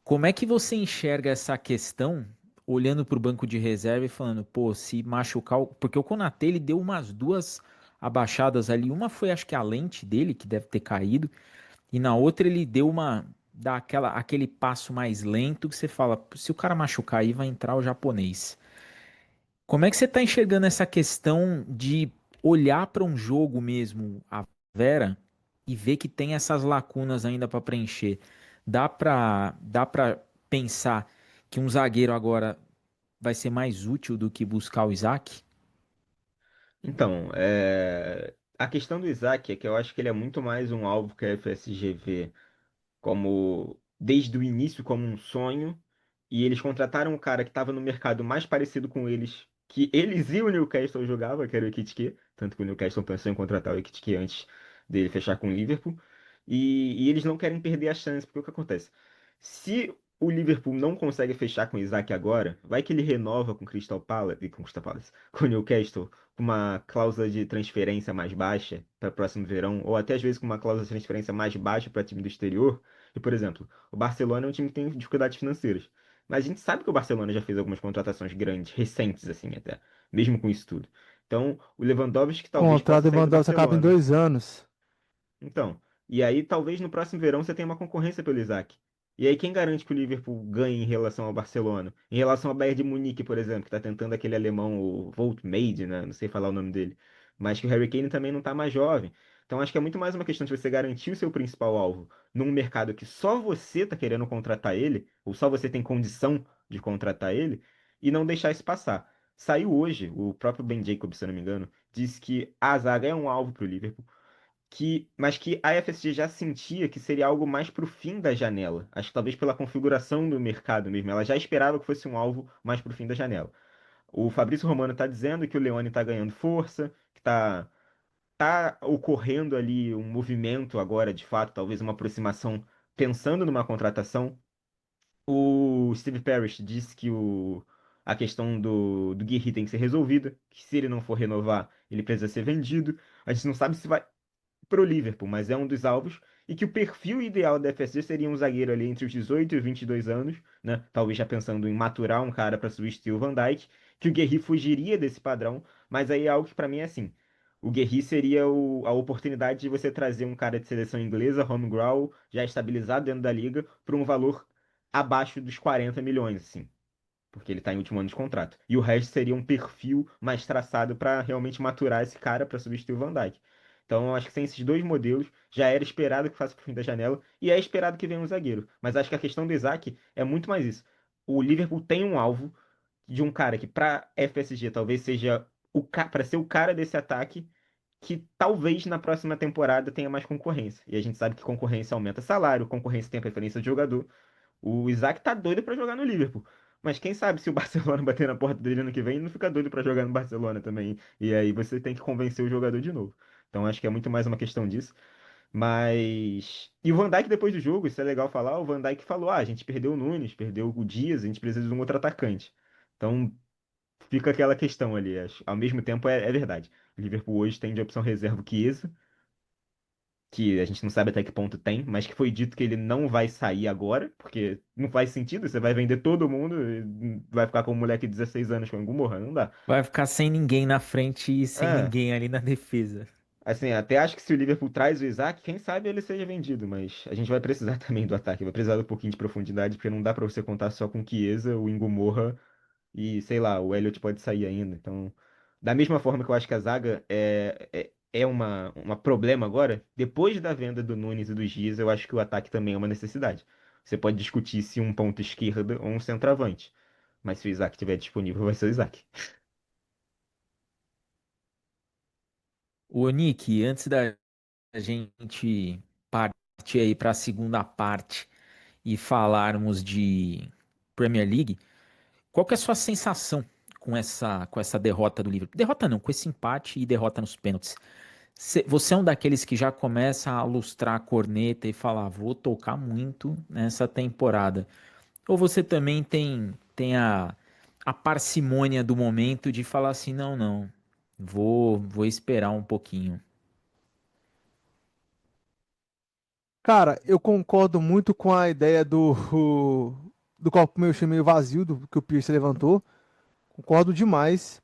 Como é que você enxerga essa questão, olhando para o banco de reserva e falando, pô, se machucar. Porque o Konaté ele deu umas duas abaixadas ali. Uma foi, acho que a lente dele, que deve ter caído. E na outra ele deu dá aquele passo mais lento que você fala, se o cara machucar aí, vai entrar o japonês. Como é que você está enxergando essa questão de olhar para um jogo mesmo, a Vera, e ver que tem essas lacunas ainda para preencher? Dá para pensar que um zagueiro agora vai ser mais útil do que buscar o Isaac? Então, a questão do Isaac é que eu acho que ele é muito mais um alvo que a FSG vê como, desde o início, como um sonho, e eles contrataram um cara que estava no mercado mais parecido com eles, que eles e o Newcastle jogavam, que era o Ekitike, tanto que o Newcastle pensou em contratar o Ekitike antes dele fechar com o Liverpool, e eles não querem perder a chance, porque o que acontece? Se o Liverpool não consegue fechar com o Isaac agora, vai que ele renova com o Crystal Palace, com o Newcastle, com uma cláusula de transferência mais baixa para o próximo verão, ou até às vezes com uma cláusula de transferência mais baixa para time do exterior. E, por exemplo, o Barcelona é um time que tem dificuldades financeiras. Mas a gente sabe que o Barcelona já fez algumas contratações grandes, recentes assim até, mesmo com isso tudo. Então, o Lewandowski O talvez contrato possa do sair do Lewandowski acaba em Barcelona. 2 anos. Então, e aí talvez no próximo verão você tenha uma concorrência pelo Isaac. E aí quem garante que o Liverpool ganhe em relação ao Barcelona? Em relação ao Bayern de Munique, por exemplo, que está tentando aquele alemão, o Voltmade, né? Não sei falar o nome dele. Mas que o Harry Kane também não está mais jovem. Então acho que é muito mais uma questão de você garantir o seu principal alvo num mercado que só você está querendo contratar ele, ou só você tem condição de contratar ele, e não deixar isso passar. Saiu hoje, o próprio Ben Jacobs, se eu não me engano, disse que a zaga é um alvo para o Liverpool mas que a FSG já sentia que seria algo mais para o fim da janela. Acho que talvez pela configuração do mercado mesmo. Ela já esperava que fosse um alvo mais para o fim da janela. O Fabrício Romano está dizendo que o Leone está ganhando força, que tá ocorrendo ali um movimento agora, de fato, talvez uma aproximação pensando numa contratação. O Steve Parrish disse que a questão do Guerri tem que ser resolvida, que se ele não for renovar, ele precisa ser vendido. A gente não sabe se vai pro Liverpool, mas é um dos alvos, e que o perfil ideal da FSG seria um zagueiro ali entre os 18 e 22 anos, né? Talvez já pensando em maturar um cara para substituir o Van Dijk, que o Guerri fugiria desse padrão, mas aí é algo que para mim é assim. O Guerri seria a oportunidade de você trazer um cara de seleção inglesa, home growl, já estabilizado dentro da liga, por um valor abaixo dos 40 milhões, assim, porque ele está em último ano de contrato. E o resto seria um perfil mais traçado para realmente maturar esse cara para substituir o Van Dijk. Então, eu acho que sem esses dois modelos, já era esperado que faça pro fim da janela e é esperado que venha um zagueiro. Mas acho que a questão do Isaac é muito mais isso. O Liverpool tem um alvo de um cara que, para FSG, talvez seja para ser o cara desse ataque, que talvez na próxima temporada tenha mais concorrência. E a gente sabe que concorrência aumenta salário, concorrência tem a preferência de jogador. O Isaac tá doido pra jogar no Liverpool. Mas quem sabe se o Barcelona bater na porta dele ano que vem, ele não fica doido pra jogar no Barcelona também. E aí você tem que convencer o jogador de novo. Então acho que é muito mais uma questão disso. Mas. E o Van Dijk, depois do jogo, isso é legal falar, o Van Dijk falou: a gente perdeu o Nunes, perdeu o Dias, a gente precisa de um outro atacante. Então fica aquela questão ali. Ao mesmo tempo é verdade. O Liverpool hoje tem de opção reserva o Chiesa, que a gente não sabe até que ponto tem, mas que foi dito que ele não vai sair agora, porque não faz sentido, você vai vender todo mundo e vai ficar com um moleque de 16 anos com o Gumorra, não dá. Vai ficar sem ninguém na frente e sem É, ninguém ali na defesa. assim, até acho que se o Liverpool traz o Isaac, quem sabe ele seja vendido, mas a gente vai precisar também do ataque, vai precisar de um pouquinho de profundidade, porque não dá pra você contar só com o Chiesa, o Ngumorra e, sei lá, o Elliot pode sair ainda. Então, da mesma forma que eu acho que a zaga é uma problema agora, depois da venda do Nunes e do Gias, eu acho que o ataque também é uma necessidade. Você pode discutir se um ponto esquerda ou um centroavante. Mas se o Isaac estiver disponível, vai ser o Isaac. Ô, Nick, antes da gente partir aí para a segunda parte e falarmos de Premier League, qual que é a sua sensação com essa derrota do Liverpool? Derrota não, com esse empate e derrota nos pênaltis. Você é um daqueles que já começa a lustrar a corneta e falar, vou tocar muito nessa temporada. Ou você também tem a a parcimônia do momento de falar assim, não, não, vou esperar um pouquinho. Cara, eu concordo muito com a ideia do copo meio vazio, do que o Pierce levantou. Concordo demais.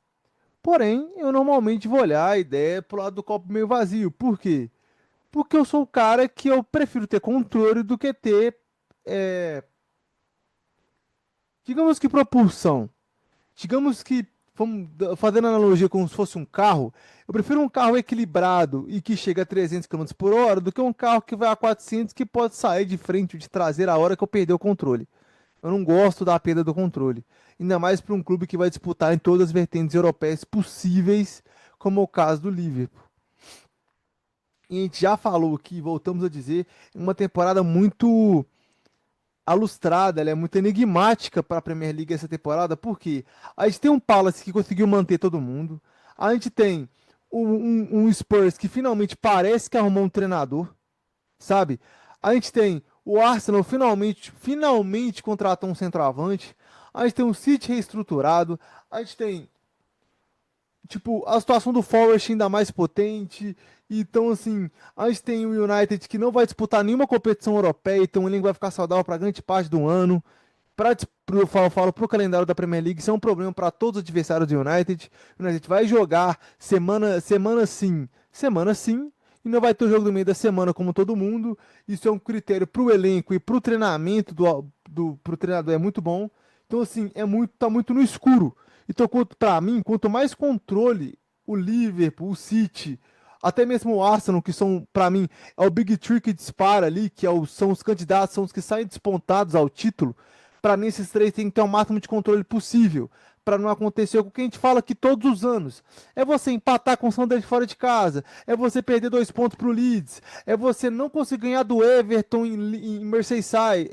Porém, eu normalmente vou olhar a ideia pro lado do copo meio vazio. Por quê? Porque eu sou o cara que eu prefiro ter controle do que ter, é, digamos que propulsão. Digamos que, fazendo analogia como se fosse um carro, eu prefiro um carro equilibrado e que chega a 300 km por hora do que um carro que vai a 400 que pode sair de frente ou de traseira a hora que eu perder o controle. Eu não gosto da perda do controle. Ainda mais para um clube que vai disputar em todas as vertentes europeias possíveis, como é o caso do Liverpool. E a gente já falou aqui, voltamos a dizer, uma temporada muito alustrada, ela é muito enigmática para a Premier League essa temporada, porque a gente tem um Palace que conseguiu manter todo mundo, a gente tem um Spurs que finalmente parece que arrumou um treinador, sabe? A gente tem o Arsenal finalmente contratou um centroavante, a gente tem um City reestruturado, a gente tem tipo, a situação do Forest ainda mais potente. Então, assim, a gente tem o United que não vai disputar nenhuma competição europeia, então o elenco vai ficar saudável para grande parte do ano. Eu falo pro calendário da Premier League, isso é um problema para todos os adversários do United. O United vai jogar semana sim, e não vai ter o jogo do meio da semana como todo mundo. Isso é um critério para o elenco e para o treinamento pro treinador é muito bom. Então, assim, tá muito no escuro. Então, para mim, quanto mais controle o Liverpool, o City, até mesmo o Arsenal, que são, para mim, é o Big Three que dispara ali, são os candidatos, são os que saem despontados ao título. Para mim, esses três têm que ter o máximo de controle possível. Para não acontecer o que a gente fala aqui todos os anos. É você empatar com o Sunderland fora de casa. É você perder 2 pontos pro Leeds. É você não conseguir ganhar do Everton em Merseyside,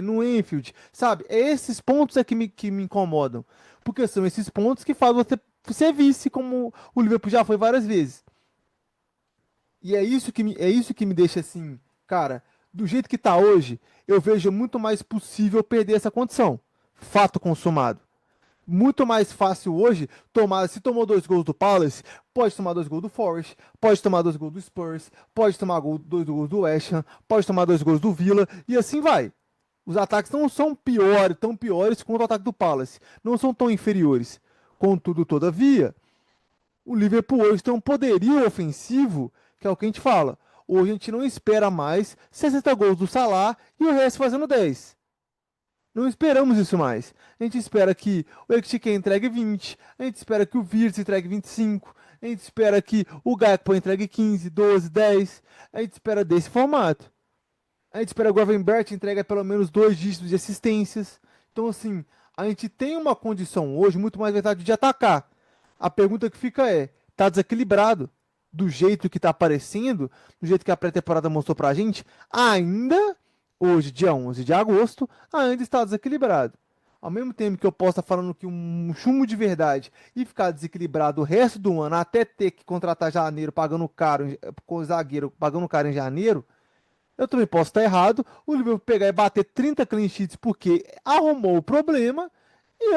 no Anfield. Sabe? É esses pontos que me incomodam. Porque são esses pontos que fazem você ser vice, como o Liverpool já foi várias vezes. E é isso que me deixa assim, cara, do jeito que tá hoje, eu vejo muito mais possível perder essa condição. Fato consumado. Muito mais fácil hoje se tomou 2 gols do Palace, pode tomar 2 gols do Forest, pode tomar 2 gols do Spurs, pode tomar 2 gols do West Ham, pode tomar 2 gols do Villa, e assim vai. Os ataques não são tão piores quanto o ataque do Palace, não são tão inferiores. Contudo, todavia, o Liverpool hoje tem um poderio ofensivo, que é o que a gente fala. Hoje a gente não espera mais 60 gols do Salah e o resto fazendo 10. Não esperamos isso mais. A gente espera que o Ekitike entregue 20, a gente espera que o Wirtz entregue 25, a gente espera que o Gakpo entregue 15, 12, 10. A gente espera desse formato. A gente espera que o Gravenberch entregue pelo menos 2 dígitos de assistências. Então, assim, a gente tem uma condição hoje muito mais verdade de atacar. A pergunta que fica é: tá desequilibrado? Do jeito que tá aparecendo, do jeito que a pré-temporada mostrou pra gente, ainda, hoje, dia 11 de agosto, ainda está desequilibrado. Ao mesmo tempo que eu posso estar falando que um chumbo de verdade e ficar desequilibrado o resto do ano, até ter que contratar janeiro pagando caro, com o zagueiro pagando caro em janeiro, eu também posso estar errado. O Liverpool pegar e bater 30 clean sheets porque arrumou o problema e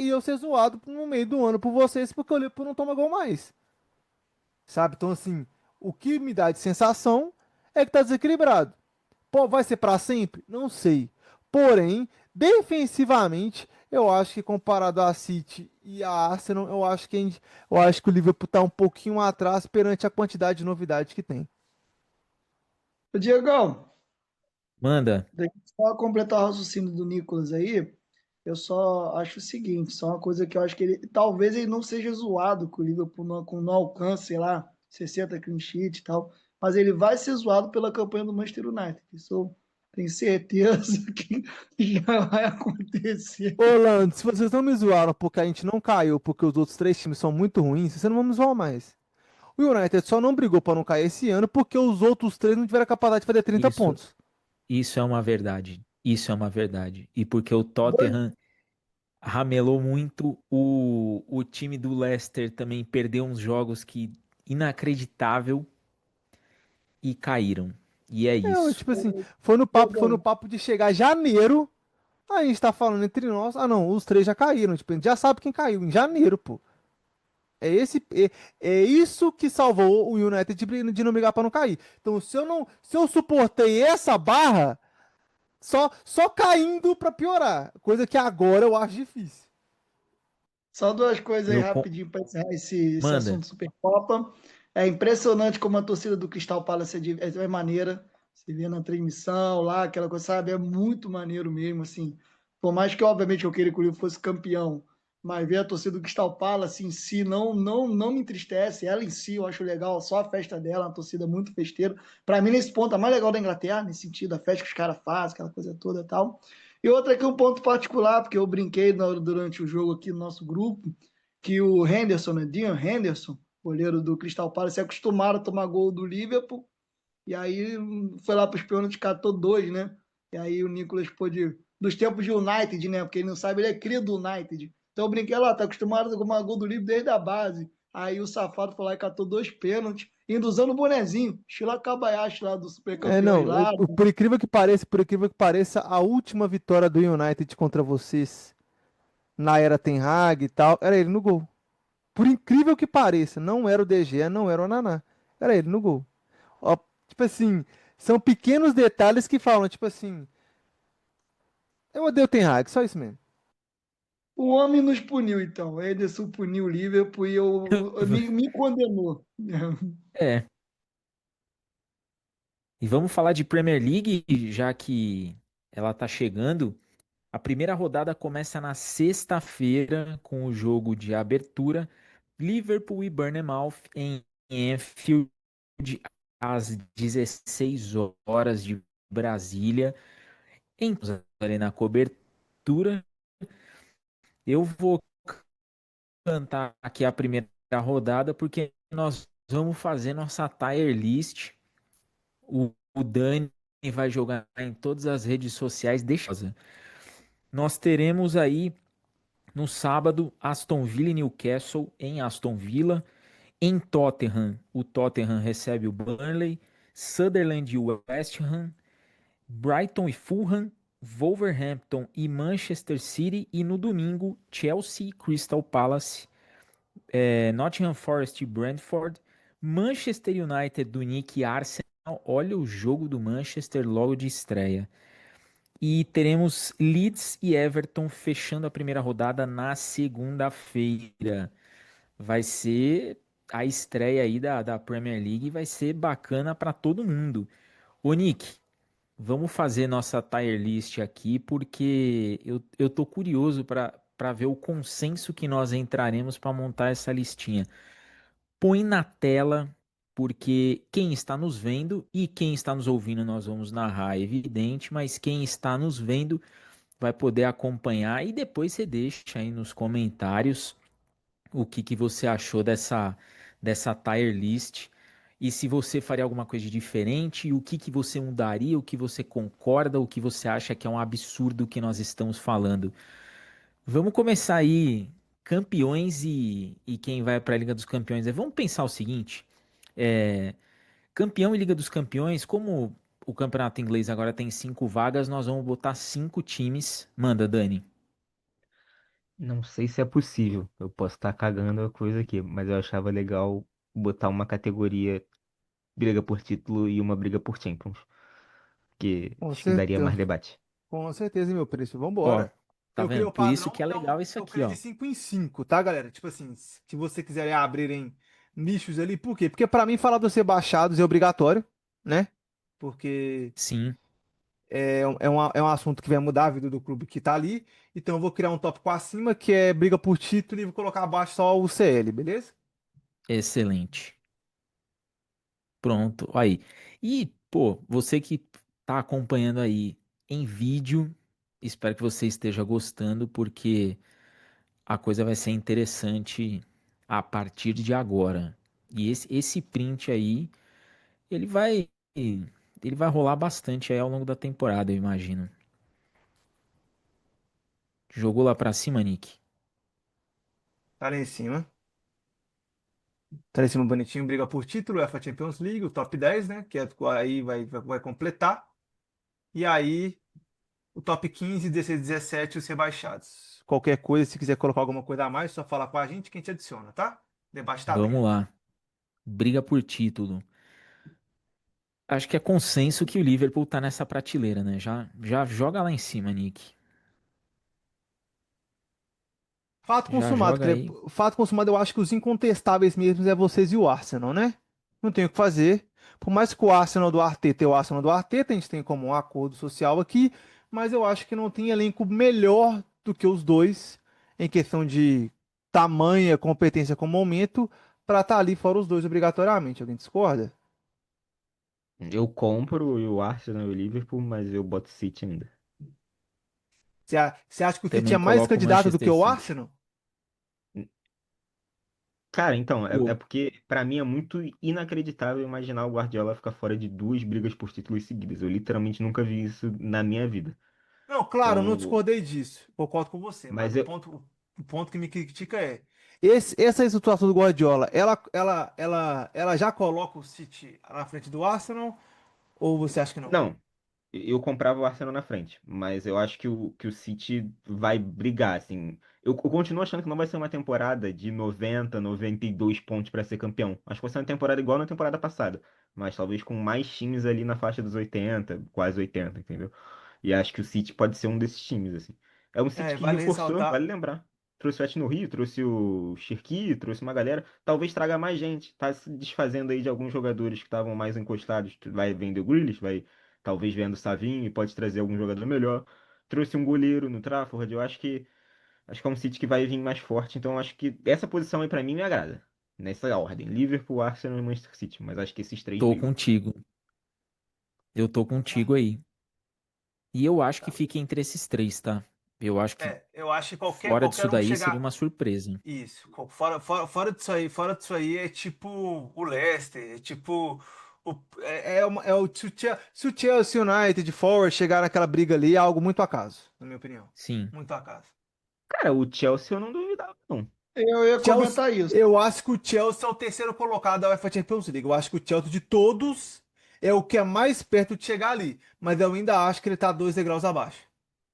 eu ser zoado no meio do ano por vocês porque o Liverpool não toma gol mais. Sabe? Então, assim, o que me dá de sensação é que tá desequilibrado. Pô, vai ser para sempre? Não sei. Porém, defensivamente, eu acho que comparado a City e a Arsenal, eu acho que o Liverpool tá um pouquinho atrás perante a quantidade de novidades que tem. Ô, Diegão, Manda. deixa eu só completar o raciocínio do Nicolas aí. Eu só acho o seguinte, só uma coisa que eu acho que talvez ele não seja zoado com o Liverpool não alcance, sei lá, 60 clean sheet e tal, mas ele vai ser zoado pela campanha do Manchester United. Isso eu tenho certeza que já vai acontecer. Ô, Lando, se vocês não me zoaram porque a gente não caiu, porque os outros 3 times são muito ruins, vocês não vão me zoar mais. O United só não brigou para não cair esse ano porque os outros 3 não tiveram a capacidade de fazer 30 Isso, pontos. isso é uma verdade. Isso é uma verdade. E porque o Dois, Tottenham ramelou muito, o time do Leicester também perdeu uns jogos que inacreditável e caíram. E é É, isso. tipo assim, foi no papo Diegão, de chegar janeiro. Aí a gente tá falando entre nós, ah não, os três já caíram, tipo, a gente já sabe quem caiu, em janeiro, pô. É isso que salvou o United de não brigar pra não cair. Então, se eu suportei essa barra, só caindo pra piorar, coisa que agora eu acho difícil. Só duas coisas aí Eu con- rapidinho para encerrar esse Manda. assunto Supercopa. É impressionante como a torcida do Crystal Palace é maneira. Você vê na transmissão lá, aquela coisa, sabe? É muito maneiro mesmo, assim. Por mais que, obviamente, eu queria que o Liverpool fosse campeão, mas ver a torcida do Crystal Palace em si não me entristece. Ela em si eu acho legal, só a festa dela, uma torcida muito festeira. Para mim, nesse ponto, a mais legal da Inglaterra, nesse sentido, a festa que os caras fazem, aquela coisa toda e tal. E outra aqui, um ponto particular, porque eu brinquei durante o jogo aqui no nosso grupo, que o Henderson, né, Dean Henderson, goleiro do Crystal Palace, é acostumado a tomar gol do Liverpool, e aí foi lá para os pênaltis, catou dois, né? E aí o Nicolas pôde, dos tempos de United, né? Porque ele não sabe, ele é cria do United. Então eu brinquei lá, tá acostumado a tomar gol do Liverpool desde a base. Aí o safado foi lá e catou dois pênaltis, ainda usando o bonezinho, estilo a Kabayashi lá do Super É, Campeões não, lá. por incrível que pareça, a última vitória do United contra vocês na era Ten Hag e tal, era ele no gol. Por incrível que pareça, não era o De Gea, não era o Naná, era ele no gol. Ó, tipo assim, são pequenos detalhes que falam, tipo assim, eu odeio o Ten Hag, só isso mesmo. O homem nos puniu, então. O Ederson puniu o Liverpool e me condenou. É. E vamos falar de Premier League, já que ela tá chegando. A primeira rodada começa na sexta-feira com o jogo de abertura, Liverpool e Bournemouth em Anfield às 16 horas de Brasília. Ali na cobertura, eu vou cantar aqui a primeira rodada porque nós vamos fazer nossa tier list. O Dani vai jogar em todas as redes sociais. Nós teremos aí no sábado Aston Villa e Newcastle em Aston Villa. Em Tottenham, o Tottenham recebe o Burnley. Sunderland e West Ham. Brighton e Fulham. Wolverhampton e Manchester City. E no domingo, Chelsea e Crystal Palace. Nottingham Forest e Brentford. Manchester United do Nick e Arsenal. Olha o jogo do Manchester logo de estreia. E teremos Leeds e Everton fechando a primeira rodada na segunda-feira. Vai ser a estreia aí da Premier League, vai ser bacana para todo mundo. Ô Nick, vamos fazer nossa tier list aqui, porque eu tô curioso para ver o consenso que nós entraremos para montar essa listinha. Põe na tela, porque quem está nos vendo e quem está nos ouvindo nós vamos narrar, é evidente, mas quem está nos vendo vai poder acompanhar e depois você deixa aí nos comentários o que que você achou dessa tier list e se você faria alguma coisa de diferente, e o que que você mudaria, o que você concorda, o que você acha que é um absurdo que nós estamos falando. Vamos começar aí, campeões e quem vai para a Liga dos Campeões. Vamos pensar o seguinte, é, campeão e Liga dos Campeões, como o campeonato inglês agora tem 5 vagas, nós vamos botar 5 times. Manda, Dani. Não sei se é possível. Eu posso estar cagando a coisa aqui, mas eu achava legal botar uma categoria briga por título e uma briga por Champions, que Com acho que daria certeza, mais debate. com certeza, meu preço. Ó, Vambora. tá Eu criei vendo? o Por isso padrão, que é legal isso eu aqui, criei de ó. 5 em 5, tá, galera? Tipo assim, se você quiserem abrirem nichos ali, por quê? Porque pra mim falar dos rebaixados é obrigatório, né? Porque Sim, é um assunto que vai mudar a vida do clube que tá ali. Então eu vou criar um tópico acima que é briga por título e vou colocar abaixo só o CL, beleza? excelente. Pronto, aí. E, pô, você que tá acompanhando aí em vídeo, espero que você esteja gostando, porque a coisa vai ser interessante a partir de agora. E esse print aí, ele vai, ele vai rolar bastante aí ao longo da temporada, eu imagino. Jogou lá pra cima, Nick? Tá lá em cima. Tá lá em cima bonitinho, briga por título, UEFA Champions League, o top 10, né? Que é, aí vai completar. E aí. o top 15, 16, 17 os rebaixados. Qualquer coisa, se quiser colocar alguma coisa a mais, só falar com a gente que a gente adiciona, tá? O debate tá Vamos aberto. lá. Briga por título. Acho que é consenso que o Liverpool tá nessa prateleira, né? Já joga lá em cima, Nick. Fato Já consumado, joga aí. fato consumado, eu acho que os incontestáveis mesmos é vocês e o Arsenal, né? Não tem o que fazer. Por mais que o Arsenal do Arteta é o Arsenal do Arteta, a gente tem como um acordo social aqui, mas eu acho que não tem elenco melhor do que os dois em questão de tamanha, competência com momento, para estar ali fora os dois obrigatoriamente. Alguém discorda? Eu compro o Arsenal e o Liverpool, mas eu boto City ainda. Você acha que o City é Também mais coloca o candidato do que Manchester o City. Arsenal? Cara, então, é Pô, porque pra mim é muito inacreditável imaginar o Guardiola ficar fora de duas brigas por títulos seguidas. Eu literalmente nunca vi isso na minha vida. Não, claro, eu não Então, discordei disso. Concordo com você, mas mas o ponto que me critica é essa situação do Guardiola, ela já coloca o City na frente do Arsenal ou você acha que não? não, eu comprava o Arsenal na frente, mas eu acho que o City vai brigar, assim. Eu continuo achando que não vai ser uma temporada de 90, 92 pontos para ser campeão. Acho que vai ser uma temporada igual na temporada passada, mas talvez com mais times ali na faixa dos 80, quase 80, entendeu? E acho que o City pode ser um desses times, assim. É um City É, que vale reforçou, ressaltar vale lembrar. Trouxe o no Rio, trouxe o Cherki, trouxe uma galera. Talvez traga mais gente. Tá se desfazendo aí de alguns jogadores que estavam mais encostados. Vai vender o Grealish, vai talvez vendo o Savinho e pode trazer algum jogador melhor. Trouxe um goleiro no Trafford. Eu acho que é um City que vai vir mais forte. Então eu acho que essa posição aí pra mim me agrada. Nessa ordem. Liverpool, Arsenal e Manchester City. Mas acho que esses três tô brigam. contigo. Eu tô tá, contigo aí. E eu acho que tá. fica entre esses três, tá? Eu acho que Eu acho que qualquer, fora disso qualquer um que daí seria chegar. uma surpresa. Isso, fora disso aí é tipo o Leicester, é tipo se o Chelsea United Forward chegar naquela briga ali é algo muito acaso, na minha opinião. Sim. Muito acaso. Cara, o Chelsea eu não duvidava, não. Eu ia Chelsea, comentar isso. eu acho que o Chelsea é o terceiro colocado da UEFA Champions League. Eu acho que o Chelsea de todos é o que é mais perto de chegar ali, mas eu ainda acho que ele tá 2 degraus abaixo.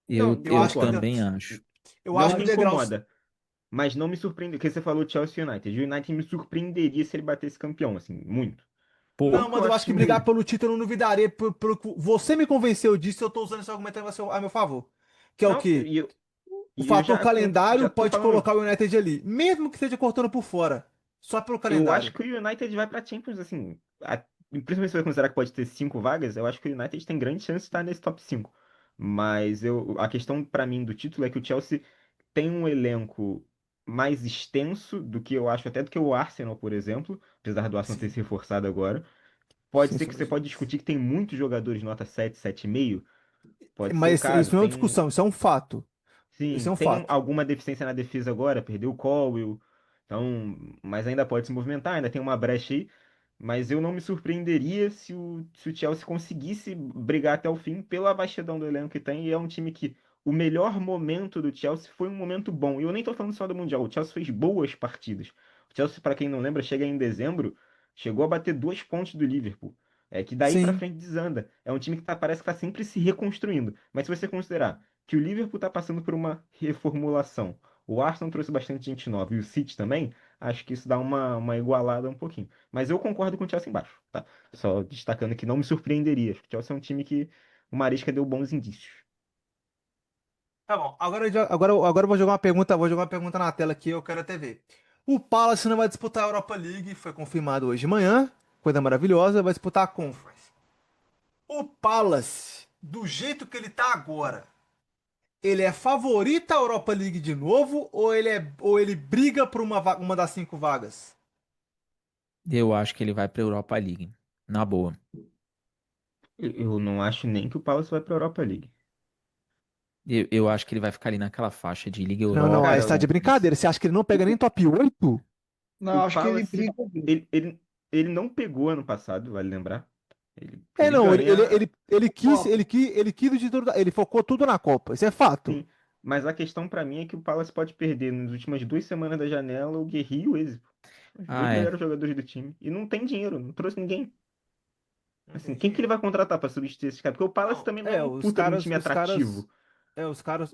Não, Eu Eu acho que o concordo. também acho. eu Não acho que me o degrau incomoda. Mas não me surpreende, porque você falou Chelsea United. O United me surpreenderia se ele batesse campeão, assim, muito. Pô, Não Não, que eu mas eu acho acho que que brigar o. pelo título eu não duvidaria. Você me convenceu disso, eu tô usando esse argumento a meu favor. Que é o Não, quê? e eu, O e eu fator calendário já tô pode falando. colocar o United ali, mesmo que seja cortando por fora, só pelo Eu acho calendário. que o United vai pra Champions, assim. Principalmente se você considerar que pode ter 5 vagas, eu acho que o United tem grande chance de estar nesse top 5. Mas a questão pra mim do título é que o Chelsea tem um elenco mais extenso do que eu acho, até do que o Arsenal, por exemplo. Apesar do Arsenal ter Sim, se reforçado agora. Pode sem ser que sombra você de pode dúvidas. discutir que tem muitos jogadores nota 7, 7,5. Pode ser o Mas isso caso. não é uma Tem, discussão, isso é um fato. Isso sim, é um tem fato. alguma deficiência na defesa agora, perdeu o Colwill. Então, mas ainda pode se movimentar, ainda tem uma brecha aí. Mas eu não me surpreenderia se o Chelsea conseguisse brigar até o fim pela vastidão do elenco que tem. E é um time que o melhor momento do Chelsea foi um momento bom. E eu nem tô falando só do Mundial, o Chelsea fez boas partidas. O Chelsea, para quem não lembra, chega em dezembro, chegou a bater 2 pontos do Liverpool. É que daí pra Sim, frente desanda. É um time que parece que tá sempre se reconstruindo. Mas se você considerar que o Liverpool está passando por uma reformulação. O Arsenal trouxe bastante gente nova e o City também. Acho que isso dá uma igualada um pouquinho. Mas eu concordo com o Chelsea embaixo, tá? Só destacando que não me surpreenderia. Acho que o Chelsea é um time que o Maresca deu bons indícios. tá bom. Agora eu vou jogar uma pergunta na tela aqui, eu quero até ver. O Palace não vai disputar a Europa League, foi confirmado hoje de manhã, coisa maravilhosa, vai disputar a Conference. O Palace, do jeito que ele tá agora, ele é favorito à Europa League de novo ou ele briga por uma das 5 vagas? eu acho que ele vai pra Europa League. Na boa. Eu não acho nem que o Palace vai para a Europa League. Eu acho que ele vai ficar ali naquela faixa de Liga Não, não, aí Europa, Cara, está de Conference. brincadeira. Você acha que ele não pega o, nem top 8? o Não, acho que ele Palace, briga ali. ele não pegou ano passado, vale lembrar. É, Ele não, ganha. ele quis o título, ele focou tudo na Copa, isso é fato. Sim, mas a questão pra mim é que o Palace pode perder nas últimas 2 semanas da janela o Guerri e o Eze. Os dois Ah, é. melhores jogadores do time. E não tem dinheiro, não trouxe ninguém. Assim, quem que ele Entendi. vai contratar pra substituir esses caras? Porque o Palace Não, também não é um os puta de um caras, time atrativo.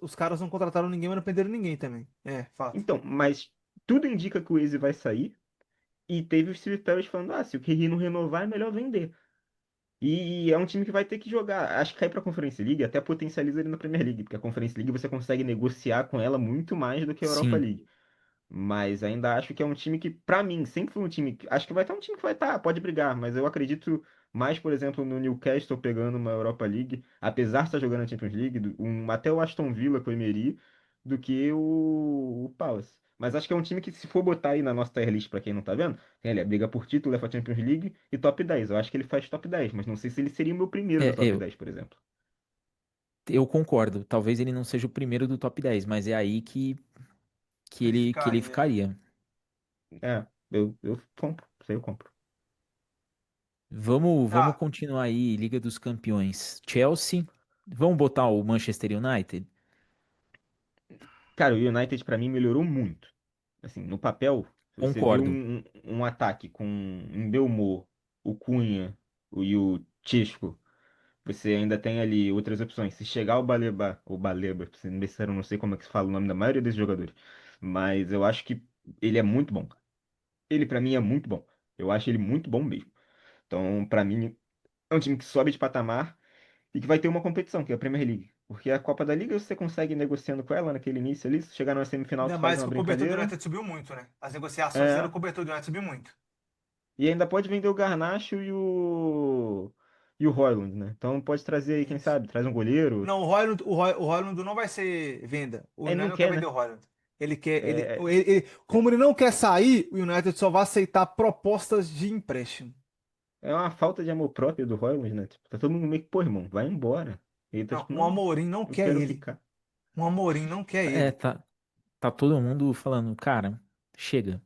os caras não contrataram ninguém, mas não perderam ninguém também. Fato. Então, mas tudo indica que o Eze vai sair. E teve o Steve Parish falando, se o Kyrie não renovar, é melhor vender. E é um time que vai ter que jogar. Acho que cair pra Conference League até potencializa ele na Premier League, porque a Conference League você consegue negociar com ela muito mais do que a Europa Sim, League. Mas ainda acho que é um time que, pra mim, sempre foi um time. Acho que vai estar um time que vai estar, pode brigar, mas eu acredito mais, por exemplo, no Newcastle pegando uma Europa League, apesar de estar jogando a Champions League, até o Aston Villa com o Emery, do que o Palace. Mas acho que é um time que, se for botar aí na nossa tier list, pra quem não tá vendo, tem ali a briga por título, leva a Champions League e top 10. Eu acho que ele faz top 10, mas não sei se ele seria o meu primeiro do é, top eu, 10, por exemplo. eu concordo. Talvez ele não seja o primeiro do top 10, mas é aí Ele que ele ficaria, né? ficaria. Eu compro, sei, eu compro. Vamos Tá. continuar aí, Liga dos Campeões. Chelsea, vamos botar o Manchester United? Cara, o United pra mim melhorou muito. Assim, no papel, você vê Concordo. um ataque com Mbeumo, o Cunha e o Chesco. Você ainda tem ali outras opções. Se chegar o Baleba, se não me disseram, não sei como é que se fala o nome da maioria desses jogadores, mas eu acho que ele é muito bom. Ele pra mim é muito bom. Eu acho ele muito bom mesmo. Então, pra mim, é um time que sobe de patamar e que vai ter uma competição, que é a Premier League. Porque a Copa da Liga você consegue ir negociando com ela naquele início ali, se chegar numa semifinal, Ainda tu faz mais uma que o cobertor do brincadeira. United subiu muito, né? As negociações fizeram o É, cobertor do United subir muito. e ainda pode vender o Garnacho e o Højlund, né? Então pode trazer aí, quem Isso. sabe, traz um goleiro. Não, o Højlund não vai ser venda. O Ele United não não quer quer, vender né? o Højlund. Ele quer, É, como ele não quer sair, o United só vai aceitar propostas de empréstimo. é uma falta de amor próprio do Højlund, né? Tipo, tá todo mundo meio que, pô, irmão, vai embora. E ele tá Não, tipo, o não, Amorim não eu quer quero ele. ficar. O Amorim não quer É, ele. tá todo mundo falando, cara, chega.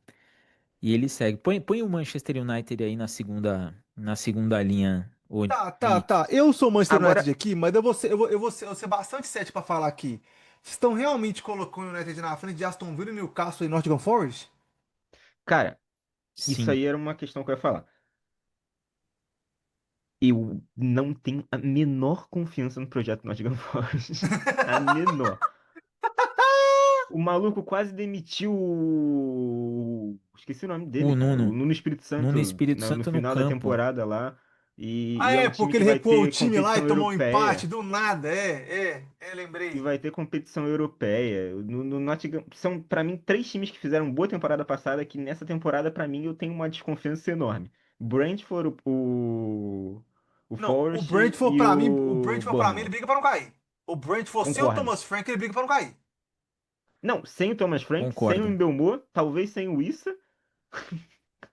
E ele segue. Põe o Manchester United aí na segunda linha, ô Tá. Eu sou Manchester Agora, United aqui, mas eu vou ser bastante cético pra falar aqui. Vocês estão realmente colocando o United na frente de Aston Villa, Newcastle e Nottingham Forest? cara, isso Sim. aí era uma questão que eu ia falar. Eu não tenho a menor confiança no projeto Nottingham Forest. A menor. O maluco quase demitiu Esqueci o nome dele, O cara. O Nuno. Nuno Espírito Nuno Santo Espírito no Santo no final da campo. temporada lá. E Ah, é é, um time porque que ele vai recuou o ter time lá e competição tomou um empate europeia. do nada. Que Lembrei. vai ter competição europeia. No Nottingham, são, pra mim, três times que fizeram boa temporada passada, que nessa temporada, pra mim, eu tenho uma desconfiança enorme. Brentford, o Não, Forest e O o Brentford pra mim, ele Bournemouth. briga pra não cair. O Brentford sem o Concordo. Thomas Frank, ele briga pra não cair. Não, sem o Thomas Frank, sem o Concordo. Mbeumo, talvez sem o Issa.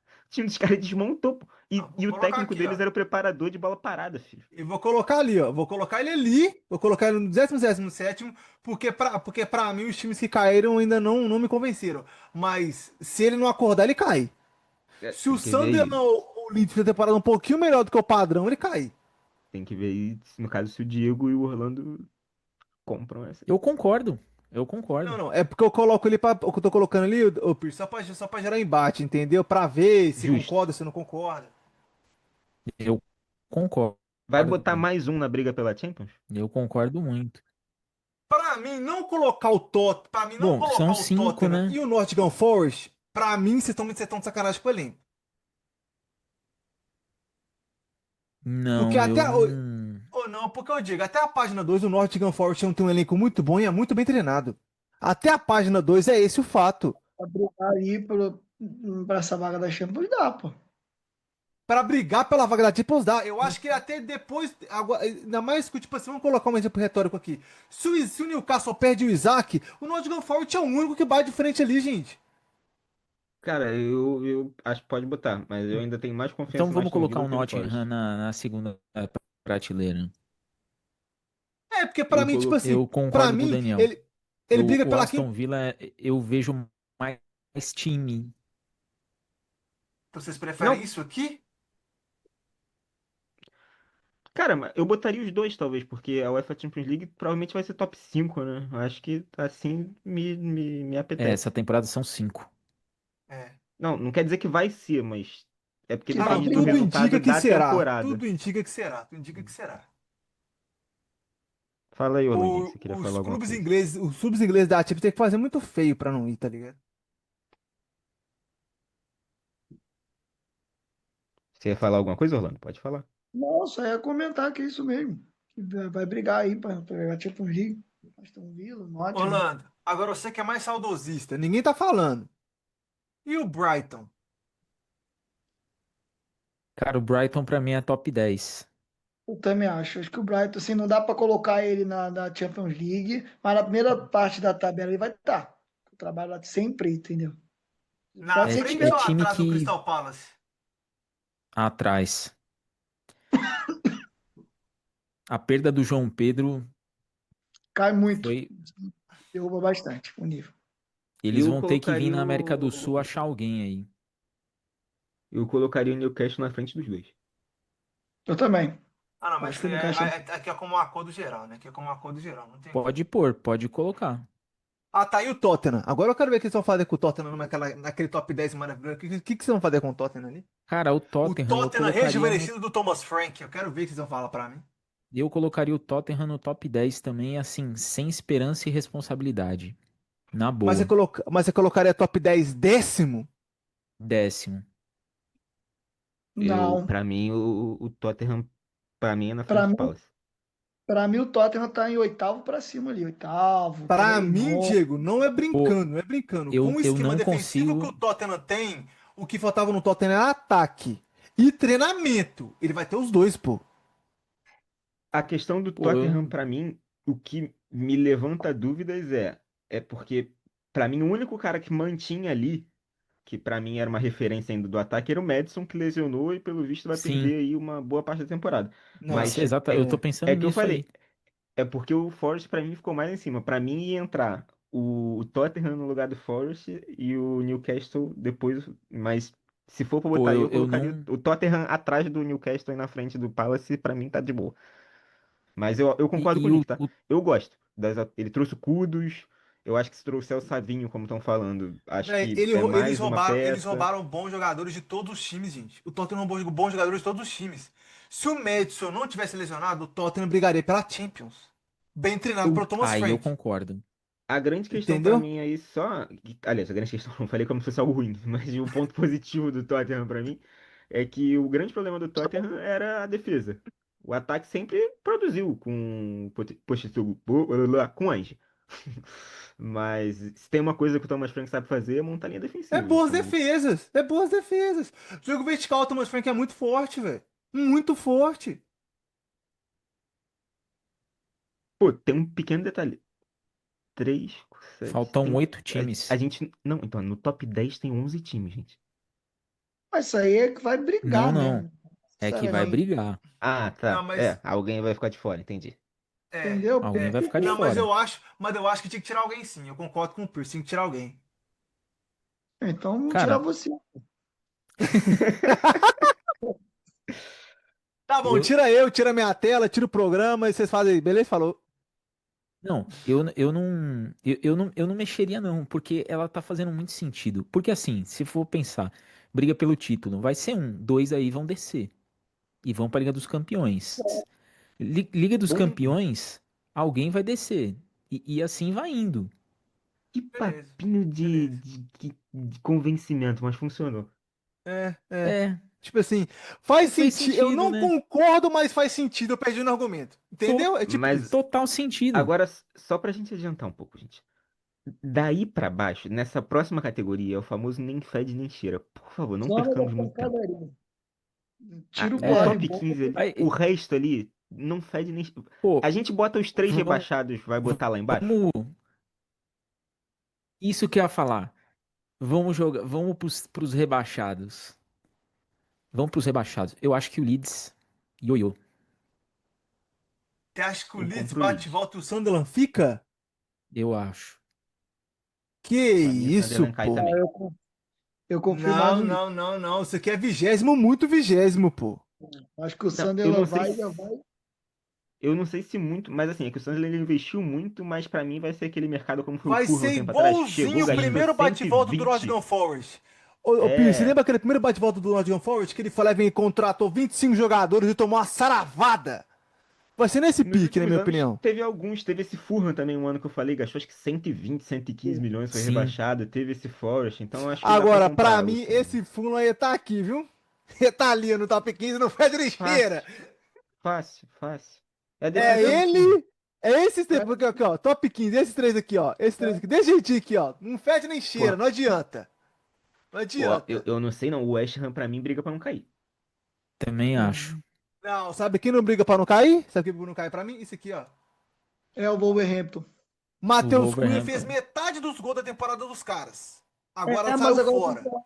O time dos caras desmontou, pô. Não, vou E o colocar técnico aqui, ó. deles era o preparador de bola parada, filho. E vou colocar ali, ó. Vou colocar ele ali. Vou colocar ele no 17º, porque pra mim os times que caíram ainda não me convenceram. Mas se ele não acordar, ele cai. É, Se o tem que ver aí. Sunderland ou o Leeds fizer temporada um pouquinho melhor do que o padrão, ele cai. Tem que ver aí, no caso, se o Diego e o Orlando compram essa. Eu concordo. Eu Não, concordo. não. É porque eu coloco ele o que eu tô colocando ali, ô Pierce, só pra gerar embate, entendeu? Pra ver se Justo. concorda, se não concorda. Eu concordo. Vai botar mais um na briga pela Champions? Eu concordo muito. Pra mim não Bom, são colocar o cinco, Tottenham né? e o Nottingham Forest, pra mim vocês estão de sacanagem com o elenco. Porque Não, até. eu não. Ou não, porque eu digo, até a página 2 o Nottingham Forest tem um elenco muito bom e é muito bem treinado. Até a página 2 é esse o fato. Pra brigar aí pra essa vaga da Champions, dá, pô. Pra brigar pela vaga da Champions dá. Eu acho que até depois. Ainda mais que, tipo assim, vamos colocar um exemplo retórico aqui. Se o Newcastle perde o Isaac, o Nottingham Forest é o único que bate de frente ali, gente. Cara, eu acho que pode botar, mas eu ainda tenho mais Então confiança no vamos Aston colocar Villa o que no Nottingham Forest. na segunda prateleira. É, porque pra Eu mim, tipo coloquei. assim, Eu pra concordo com o mim, Daniel. ele briga O pela Aston quinta. Villa, eu vejo mais time. Vocês preferem Não, isso aqui? cara, mas eu botaria os dois, talvez, porque a UEFA Champions League provavelmente vai ser top 5, né? Eu acho que assim me É, essa apetece. temporada são cinco. É. Não, não quer dizer que vai ser, mas É porque Que Ah, não, depende do briga. tudo resultado indica que da será. temporada. Tudo indica que será. Tudo indica que será. Fala aí, Orlandinho, que você queria falar alguma coisa. Os clubes ingleses da Champions tem que fazer muito feio pra não ir, tá ligado? Você ia falar alguma coisa, Orlando? Pode falar. Não, só ia comentar que é isso mesmo. Que vai brigar aí para a Champions League. Aston Villa, Nottingham. Orlando, agora você que é mais saudosista, ninguém tá falando. E o Brighton? Cara, o Brighton pra mim é top 10. Eu também acho. Acho que o Brighton, assim, não dá para colocar ele na Champions League, mas na primeira parte da tabela ele vai estar. O trabalho lá sempre, entendeu? Na Pode ser que tiver frente É ou time atrás do que Crystal Palace? atrás. A perda do João Pedro cai muito, foi. derruba bastante o nível. Eles Eu vão ter que vir colocaria na América do Sul o. achar alguém aí. Eu colocaria o Newcastle na frente dos dois. Eu também. Ah, não, mas Acho isso que o aí Newcastle. aqui é como um acordo geral, né? Aqui é como um acordo geral, não tem como. Pode pôr, pode colocar. Ah, tá aí o Tottenham. Agora eu quero ver o que eles vão fazer com o Tottenham naquele top 10 maravilhoso. O que vocês vão fazer com o Tottenham ali? Cara, o O Tottenham Tottenham rejuvenescido do Thomas Frank. Eu quero ver o que vocês vão falar pra mim. eu colocaria o Tottenham no top 10 também, assim, sem esperança e responsabilidade. Na boa. Mas você colocaria top 10 décimo? Décimo. Não. Pra mim, o Tottenham, pra mim, é na frente Para do mim, Palace. para mim, o Tottenham tá em oitavo para cima ali. Oitavo, por Pra aí, mim, nono. Diego, não é Pô, brincando, não é brincando. Com o eu esquema não defensivo que o consigo. Tottenham tem, o que faltava no Tottenham era ataque e treinamento. Ele vai ter os dois, pô. A questão do Pô, Tottenham, eu, pra mim, o que me levanta dúvidas é porque, pra mim, o único cara que mantinha ali, que pra mim era uma referência ainda do ataque, era o Madison, que lesionou e, pelo visto, vai sim. perder aí uma boa parte da temporada. Não, Nossa, Mas exata, eu tô é. pensando é que eu nisso aí. falei, é porque o Forest pra mim ficou mais em cima. Pra mim ia entrar o Tottenham no lugar do Forest e o Newcastle depois, mas se for pra Pô, botar aí, eu eu colocaria não. o Tottenham atrás do Newcastle aí na frente do Palace, pra mim tá de boa. Mas eu concordo com o E Nick, tá? Eu gosto. Ele trouxe o Kudus. Eu acho que se trouxer o Savinho, como estão falando, acho Véi, que é mais uma eles peça. roubaram bons jogadores de todos os times, gente. O Tottenham roubou bons jogadores de todos os times. Se o Madison não tivesse lesionado, o Tottenham brigaria pela Champions. Bem treinado pelo Thomas Aí eu Frank. concordo. A grande questão pra Entendeu? mim aí só. Aliás, a grande questão, não falei como se fosse algo ruim, mas o ponto positivo do Tottenham pra mim é que o grande problema do Tottenham era a defesa. O ataque sempre produziu com Pochettino, com Ange. Mas se tem uma coisa que o Thomas Frank sabe fazer é montar linha É defensiva. boas Então, defesas. É boas defesas. O jogo vertical, o Thomas Frank é muito forte, velho. Muito forte. pô, tem um pequeno detalhe. 3, 7, Faltam tem. 8 A times. gente. Não, então, no top 10 tem 11 times, gente. Mas isso aí é que vai Não, brigar não. mesmo. É que vai Sinceramente. brigar. Ah, Não, tá. mas. Alguém vai ficar de fora, entendi. É. Entendeu? Alguém vai ficar de Não, fora. mas eu acho que tinha que tirar alguém sim. Eu concordo com o Pierce, tinha que tirar alguém. Então, vamos tirar Cara, você. Tá bom, eu. tira minha tela, tira o programa e vocês fazem. Beleza? Falou. Não, eu não. Eu não mexeria, não, porque ela tá fazendo muito sentido. Porque assim, se for pensar, briga pelo título, vai ser um, dois aí vão descer. E vão pra Liga dos Campeões. Liga dos Um, Campeões, alguém vai descer. E assim vai indo. que Beleza, papinho beleza. de convencimento, mas funcionou. É. É, Tipo assim, faz fez sentido. Eu sentido, não né? concordo, mas faz sentido. Eu perdi no argumento. Entendeu? É tipo Mas isso. Total sentido. agora, só pra gente adiantar um pouco, gente. Daí pra baixo, nessa próxima categoria, é o famoso nem fede nem cheira. Por favor, não Zona da percamos muito tempo. pancadaria. Tiro O corre É. top bom. 15 ali, o Aí, resto ali, não fede nem. A pô, gente bota os três vamos, rebaixados, vai botar lá embaixo? vamos. Isso que eu ia falar. Vamos jogar, vamos pros rebaixados. Vamos pros rebaixados. Eu acho que o Leeds. Ioiô. Você acha que o Eu Leeds compro o bate e Leeds. volta e o Sunderland fica? Eu acho. Que Pra mim, o isso, Sunderland cai pô. Ah, também. eu confio mais Não, no Leeds. não, não, não. Isso aqui é vigésimo, muito vigésimo, pô. Acho que o Não, eu não Sunderland sei vai, já se, vai. eu não sei se muito, mas assim, é que o Sunderland ele investiu muito, mas pra mim vai ser aquele mercado como foi o Vai Fulham um ser tempo atrás. Chegou, igualzinho o gastou primeiro bate e volta do 120. Nottingham Forest. Ô, Pires, você É, lembra aquele primeiro bate-volta do Nottingham Forest que ele foi lá e contratou 25 jogadores e tomou uma saravada? Vai ser nesse nos pique, na últimos minha anos opinião. teve alguns, teve esse Fulham também, um ano que eu falei, gastou acho que 120, 115 milhões, foi Sim. rebaixado, teve esse Forest, então eu acho que dá pra Agora, pra comprar mim, assim. esse Fulham aí tá aqui, viu? Ele tá ali no top 15, no pé de lixeira. Fácil, fácil, fácil. É É dependendo do time. ele, é esses três, porque aqui, ó, top 15, esses três aqui, ó. Esses três aqui, desse jeitinho aqui, ó. Não fede nem cheira, Pô, não adianta. Não pô, eu, adianta. eu não sei não, o West Ham pra mim briga pra não cair. Também acho. Não, sabe quem não briga pra não cair? Sabe quem não cai pra mim? Isso aqui, ó. É o Wolverhampton. O Matheus Cunha fez Wolverhampton. metade dos gols da temporada dos caras. Agora Mas saiu agora, fora.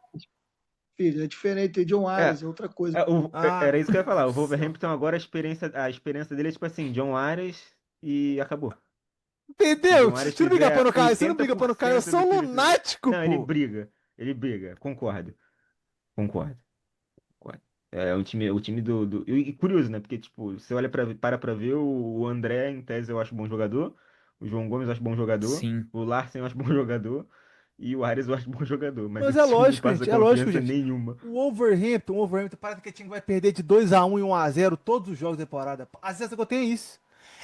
filho, é diferente. O John É, Arias é outra coisa. Ah, era isso que eu ia meu falar. O Deus do céu. Wolverhampton agora a experiência dele é tipo assim, John Arias e acabou. Se Entendeu? John Arias Você não briga pra fizer não cair, você não briga pra não cair, eu 80% sou do um que ele fizer. lunático, Não, ele pô. briga. Ele briga. Concordo. Concordo. Concordo. É o time do. E curioso, né? Porque, tipo, você olha para pra ver o André, em tese, eu acho bom jogador. O João Gomes eu acho bom jogador. Sim. O Larsen eu acho bom jogador. E o Arias eu acho bom jogador. Mas o Mas é time não lógico, passa gente, é lógico, confiança gente. nenhuma. O Wolverhampton parece que o time vai perder de 2-1 e 1-0 todos os jogos da temporada. A sensação que eu tenho é isso.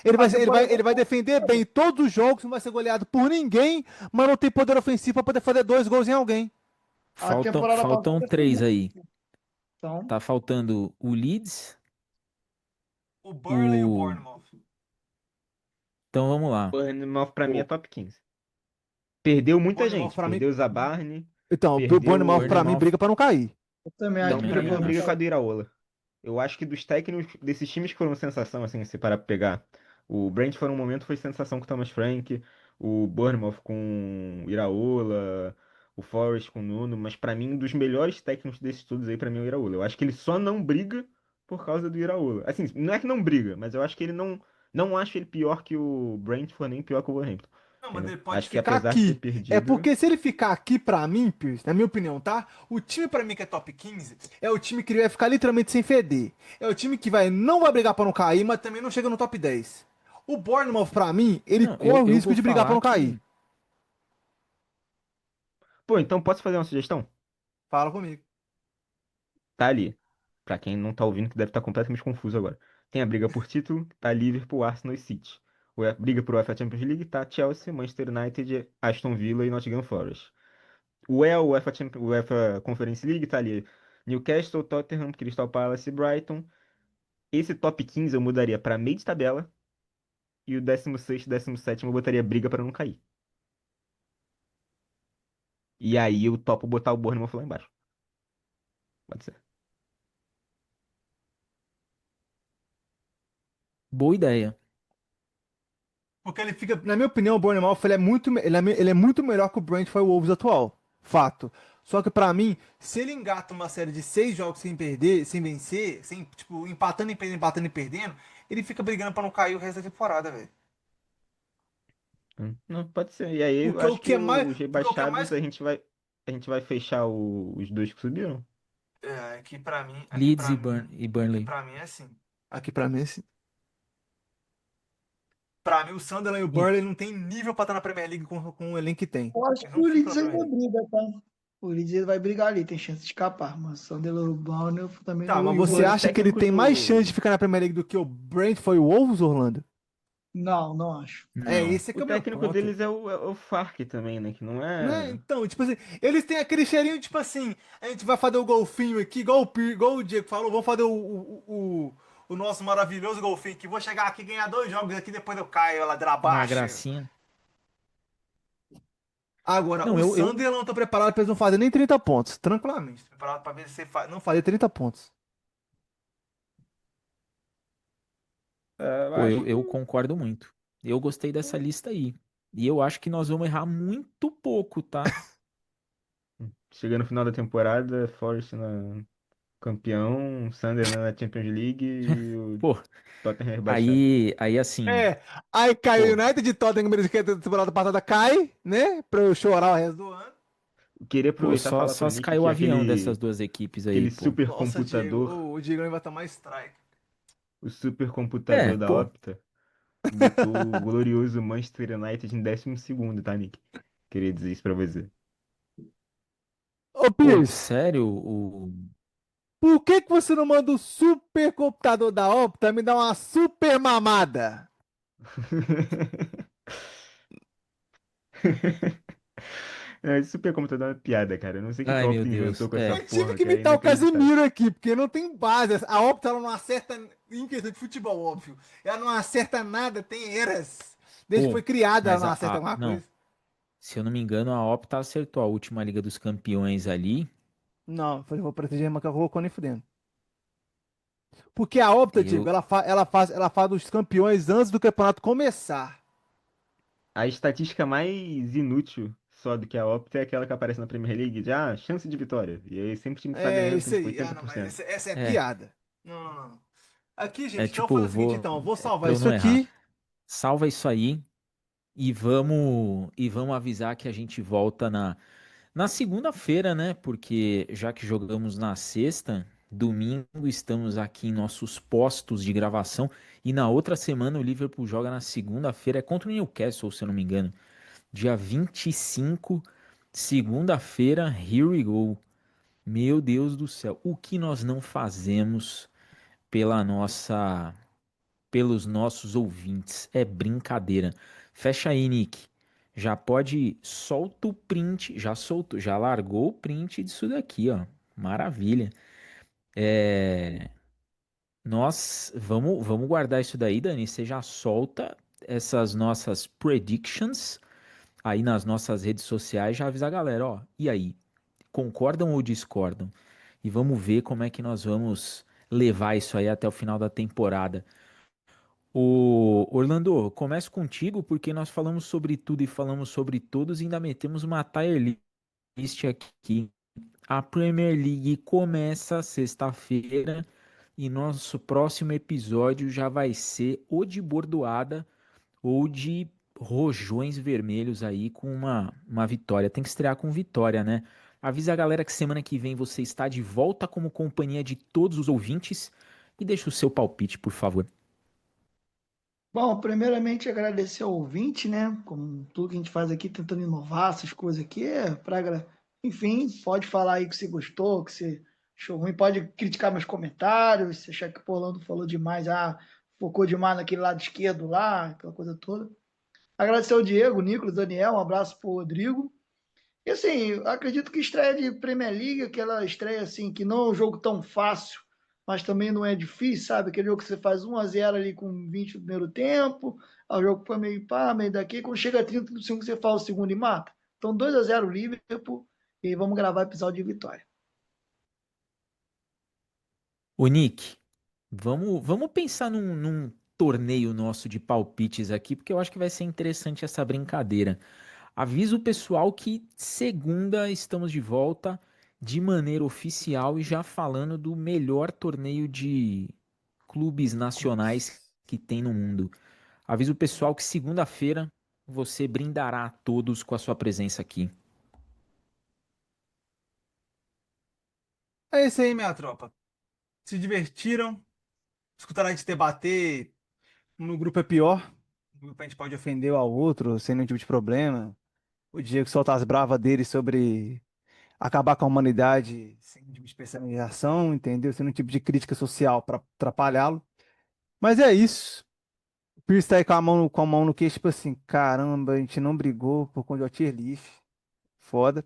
Ele vai, A ser- ele vai, temporada ele vai defender bem todos os jogos, não vai ser goleado por ninguém, mas não tem poder ofensivo pra poder fazer 2 gols em alguém. A Faltam, temporada faltam passada foi três muito. aí. Então, Tá faltando o Leeds, O Burnley e o o. Bournemouth. Então vamos lá. Bournemouth pra mim é O top 15. Perdeu muita Bournemouth gente. pra mim. Perdeu o Zabarni. Então, o Perdeu Bournemouth pra mim Bournemouth briga pra não cair. eu também acho Então, que pra também mim, briga não pra não briga com a acho. do Iraola. Eu acho que dos técnicos desses times que foram sensação, assim, se parar pra pegar. O Brentford, no momento, foi sensação com o Thomas Frank. O Bournemouth com o Iraola. O Forest com o Nuno. Mas pra mim, um dos melhores técnicos desses todos aí, pra mim, é o Iraola. Eu acho que ele só não briga por causa do Iraola. Assim, não é que não briga, mas eu acho que ele não. Não acho ele pior que o Brentford, nem pior que o Wolverhampton. Não, mas Entendeu? ele pode Acho que ficar apesar de ter aqui. É perdido. porque se ele ficar aqui pra mim, Pierce, na minha opinião, tá? O time pra mim que é top 15 é o time que vai ficar literalmente sem feder. É o time que não vai brigar pra não cair, mas também não chega no top 10. O Bournemouth pra mim, ele Não, corre o eu risco vou de brigar pra falar não cair. que. Pô, então posso fazer uma sugestão? Fala comigo. Tá ali. Pra quem não tá ouvindo, que deve estar completamente confuso agora. Tem a briga por título, tá Liverpool, Arsenal e City. A briga por UEFA Champions League tá Chelsea, Manchester United, Aston Villa e Nottingham Forest. O UEFA, o UEFA Conference League tá ali Newcastle, Tottenham, Crystal Palace e Brighton. Esse top 15 eu mudaria pra meio de tabela e o 16º, 17º eu botaria briga pra não cair. E aí eu topo botar o Bournemouth lá embaixo. Pode ser. Boa ideia. Porque ele fica, na minha opinião, o Bournemouth ele é muito melhor que o Brentford e o Wolves atual. Fato. Só que pra mim, se ele engata uma série de 6 jogos sem perder, sem vencer, sem, tipo, empatando e perdendo, ele fica brigando pra não cair o resto da temporada, velho. Não, pode ser. E aí eu Porque o acho que que é mais, os porque o que é rebaixados mais a gente vai fechar os dois que subiram. aqui pra mim, Leeds e aqui Burnley. pra mim é assim. Aqui pra mim é assim. Pra mim, o Sunderland e o E- Burnley não tem nível pra estar na Premier League com o elenco que tem. eu acho Eles que não o ficam Leeds na Premier ainda League. briga, tá? O Leeds ele vai brigar ali, tem chance de escapar. Mas o Sunderland, o Bournemouth também Tá, não. mas E o você Pô, o Wolves acha que ele técnico tem mais chance do. de ficar na Premier League do que o Brentford e o Wolves, Orlando? não, não acho. Não. Esse que O é o meu técnico ponto. deles é o Fark também, né? Que não Né? é. Então, tipo assim, eles têm aquele cheirinho, tipo assim, a gente vai fazer o golfinho aqui, igual o Diego falou, vamos fazer o nosso maravilhoso golfinho aqui. Vou chegar aqui e ganhar 2 jogos aqui, depois eu caio ladeira Uma abaixo. gracinha. Agora, Não, o eu. Sunderland tá preparado pra eles não fazerem nem 30 pontos, tranquilamente. Tá preparado pra ver se não fazer 30 pontos. Eu Pô, eu, acho eu que. concordo muito. Eu gostei dessa lista aí. E eu acho que nós vamos errar muito pouco, tá? Chega no final da temporada, Forest campeão, Sunderland na Champions League e o Pô, Tottenham rebaixado. aí assim, É, aí cai o pô, United de Tottenham, que a temporada passada cai, né? Pra eu chorar o resto do ano. Eu queria pô, aproveitar e só, falar só pro se Nick caiu o que avião dessas aquele, duas equipes aí, aquele pô. Nossa, Diego, supercomputador, o Diego vai tomar strike. o supercomputador É, da pô, Opta, botou o glorioso Manchester United em 12º, tá, Nick? Queria dizer isso pra você. Ô, Ô, Pô, Pierce, sério, o... por que que você não manda o super computador da Opta me dar uma super mamada? Esse supercomputador é uma piada, cara. Eu não sei o que que Ai, a meu Opta inventou Deus. com essa É. Eu tive porra, que que é imitar o inacreditável. Casimiro aqui, porque não tem base. A Opta ela não acerta em questão de futebol, óbvio. Ela não acerta nada, tem eras. Desde que Pô, foi criada, ela mas não acerta alguma não, coisa. se eu não me engano, a Opta acertou a última Liga dos Campeões ali. Não, eu vou proteger mas que eu vou nem fudendo. Porque a Opta, Diego, Eu, ela faz os campeões antes do campeonato começar. A estatística mais inútil só do que a Opta é aquela que aparece na Premier League de, chance de vitória. E aí sempre o time que tá É ganhando com isso tipo aí. Ah, não, mas 80%. essa é é, piada. Não, não, não. Aqui, é gente, então eu vou tipo, fazer o seguinte, então. Eu vou pra salvar eu isso não errar. aqui. Salva isso aí e vamos avisar que a gente volta na segunda-feira, né? Porque já que jogamos na sexta, domingo estamos aqui em nossos postos de gravação e na outra semana o Liverpool joga na segunda-feira, é contra o Newcastle, se eu não me engano. Dia 25, segunda-feira, here we go. Meu Deus do céu, o que nós não fazemos pela nossa, pelos nossos ouvintes? É brincadeira. Fecha aí, Nick. Já pode, solta o print, já soltou, já largou o print disso daqui, ó. Maravilha. É, nós vamos guardar isso daí, Dani. Você já solta essas nossas predictions aí nas nossas redes sociais, já avisa a galera, ó. E aí? Concordam ou discordam? E vamos ver como é que nós vamos levar isso aí até o final da temporada. O Orlando, começo contigo porque nós falamos sobre tudo e falamos sobre todos e ainda metemos uma tier list aqui. A Premier League começa sexta-feira e nosso próximo episódio já vai ser ou de bordoada ou de rojões vermelhos aí com uma vitória. Tem que estrear com vitória, né? Avisa a galera que semana que vem você está de volta como companhia de todos os ouvintes e deixa o seu palpite, por favor. Bom, primeiramente agradecer ao ouvinte, né? Como tudo que a gente faz aqui, tentando inovar essas coisas aqui, enfim, pode falar aí que você gostou, que você achou ruim, pode criticar meus comentários, se achar que o Orlando falou demais, focou demais naquele lado esquerdo lá, aquela coisa toda. Agradecer ao Diego, Nicolas, Daniel, um abraço pro Rodrigo. E assim, acredito que estreia de Premier League, aquela estreia assim, que não é um jogo tão fácil, mas também não é difícil, sabe? Aquele jogo que você faz 1-0 ali com 20 do primeiro tempo, aí o jogo foi meio pá, meio daqui, quando chega a 30 do segundo, você faz o segundo e mata. Então 2-0 Liverpool, e vamos gravar episódio de vitória. Ô Nick, vamos pensar num torneio nosso de palpites aqui, porque eu acho que vai ser interessante essa brincadeira. Aviso o pessoal que segunda estamos de volta de maneira oficial e já falando do melhor torneio de clubes nacionais que tem no mundo. Aviso o pessoal que segunda-feira você brindará a todos com a sua presença aqui. É isso aí, minha tropa. Se divertiram? Escutaram a gente debater. No grupo é pior. No grupo a gente pode ofender um ao outro sem nenhum tipo de problema. O Diego solta as bravas dele sobre acabar com a humanidade sem nenhum tipo de especialização, entendeu? Sem nenhum tipo de crítica social para atrapalhá-lo. Mas é isso. O Pierce tá aí com a mão no queixo, tipo assim, caramba, a gente não brigou por conta de tier list. Foda.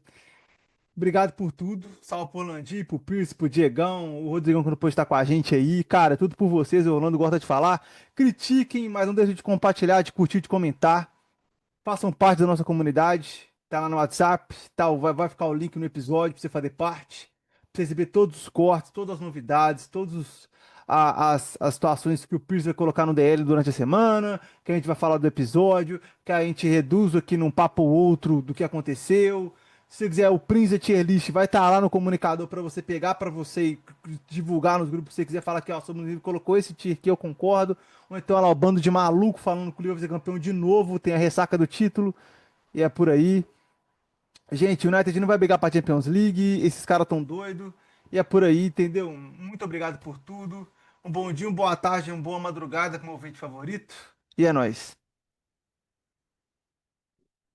Obrigado por tudo. Salve pro Landim, pro Pierce, pro Diegão, o Rodrigão que não pôde estar com a gente aí. Cara, tudo por vocês, o Orlando gosta de falar. Critiquem, mas não deixem de compartilhar, de curtir, de comentar. Façam parte da nossa comunidade. Tá lá no WhatsApp, tá, vai ficar o link no episódio pra você fazer parte. Pra você receber todos os cortes, todas as novidades, as situações que o Pierce vai colocar no DL durante a semana, que a gente vai falar do episódio, que a gente reduz aqui num papo ou outro do que aconteceu. Se você quiser, o Prince Tier List vai estar lá no comunicador para você pegar, para você divulgar nos grupos. Se você quiser falar que, ó, sobre o livro colocou esse tier aqui, eu concordo. Ou então, olha lá, o bando de maluco falando que o Liverpool vai ser campeão de novo, tem a ressaca do título, e é por aí. Gente, o United não vai brigar pra Champions League, esses caras tão doidos, e é por aí, entendeu? Muito obrigado por tudo. Um bom dia, uma boa tarde, uma boa madrugada com o meu ouvinte favorito. E é nóis.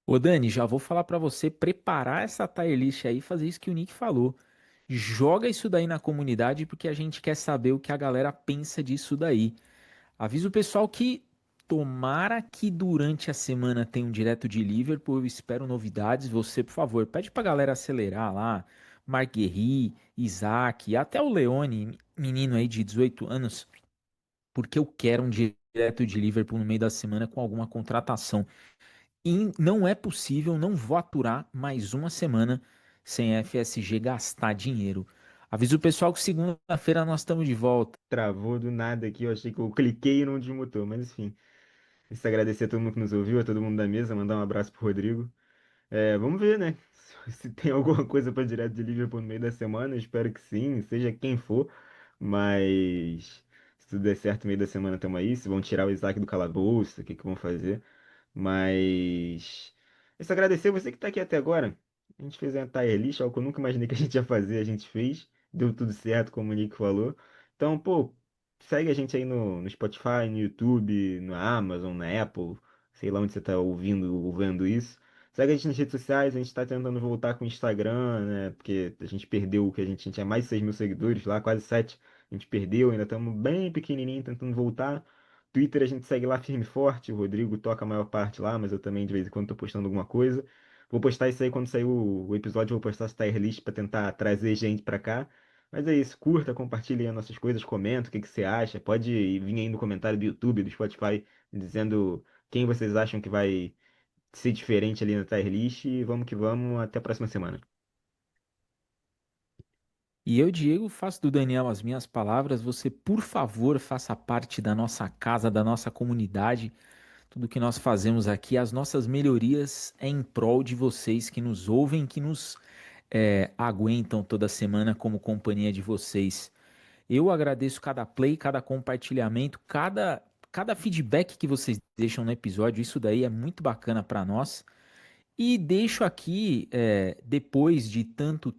Ô Dani, já vou falar pra você preparar essa tier list aí, e fazer isso que o Nick falou. Joga isso daí na comunidade porque a gente quer saber o que a galera pensa disso daí. Avisa o pessoal que tomara que durante a semana tenha um direto de Liverpool. Eu espero novidades. Você, por favor, pede pra galera acelerar lá. Marguerri, Isaac, até o Leone, menino aí de 18 anos, porque eu quero um direto de Liverpool no meio da semana com alguma contratação. E não é possível, não vou aturar mais uma semana sem a FSG gastar dinheiro. Avisa o pessoal que segunda-feira nós estamos de volta. Travou do nada aqui, eu achei que eu cliquei e não desmutou, mas enfim. Isso agradecer a todo mundo que nos ouviu, a todo mundo da mesa, mandar um abraço pro Rodrigo. Vamos ver, né? Se tem alguma coisa para direto de Liverpool no meio da semana, eu espero que sim, seja quem for. Mas se tudo der certo no meio da semana, tamo aí. Se vão tirar o Isaac do calabouço, o que que vão fazer? Mas. É só agradecer você que tá aqui até agora. A gente fez uma tier list, algo que eu nunca imaginei que a gente ia fazer, a gente fez. Deu tudo certo, como o Nick falou. Então, pô, segue a gente aí no Spotify, no YouTube, no Amazon, na Apple, sei lá onde você tá ouvindo ou vendo isso. Segue a gente nas redes sociais, a gente tá tentando voltar com o Instagram, né? Porque a gente perdeu o que a gente tinha mais de 6 mil seguidores lá, quase 7. A gente perdeu, ainda estamos bem pequenininho tentando voltar. Twitter a gente segue lá firme e forte, o Rodrigo toca a maior parte lá, mas eu também de vez em quando tô postando alguma coisa. Vou postar isso aí quando sair o episódio, vou postar essa tier list pra tentar trazer gente pra cá. Mas é isso, curta, compartilhe aí as nossas coisas, comenta o que que você acha. Pode vir aí no comentário do YouTube, do Spotify, dizendo quem vocês acham que vai ser diferente ali na tier list. E vamos que vamos, até a próxima semana. E eu, Diego, faço do Daniel as minhas palavras. Você, por favor, faça parte da nossa casa, da nossa comunidade. Tudo que nós fazemos aqui, as nossas melhorias é em prol de vocês que nos ouvem, que nos aguentam toda semana como companhia de vocês. Eu agradeço cada play, cada compartilhamento, cada feedback que vocês deixam no episódio. Isso daí é muito bacana para nós. E deixo aqui, depois de tanto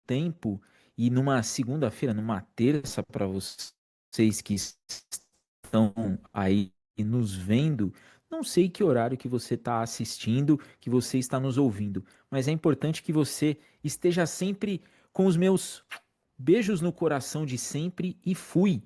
tempo, e numa segunda-feira, numa terça, para vocês que estão aí nos vendo, não sei que horário que você está assistindo, que você está nos ouvindo, mas é importante que você esteja sempre com os meus beijos no coração de sempre e fui.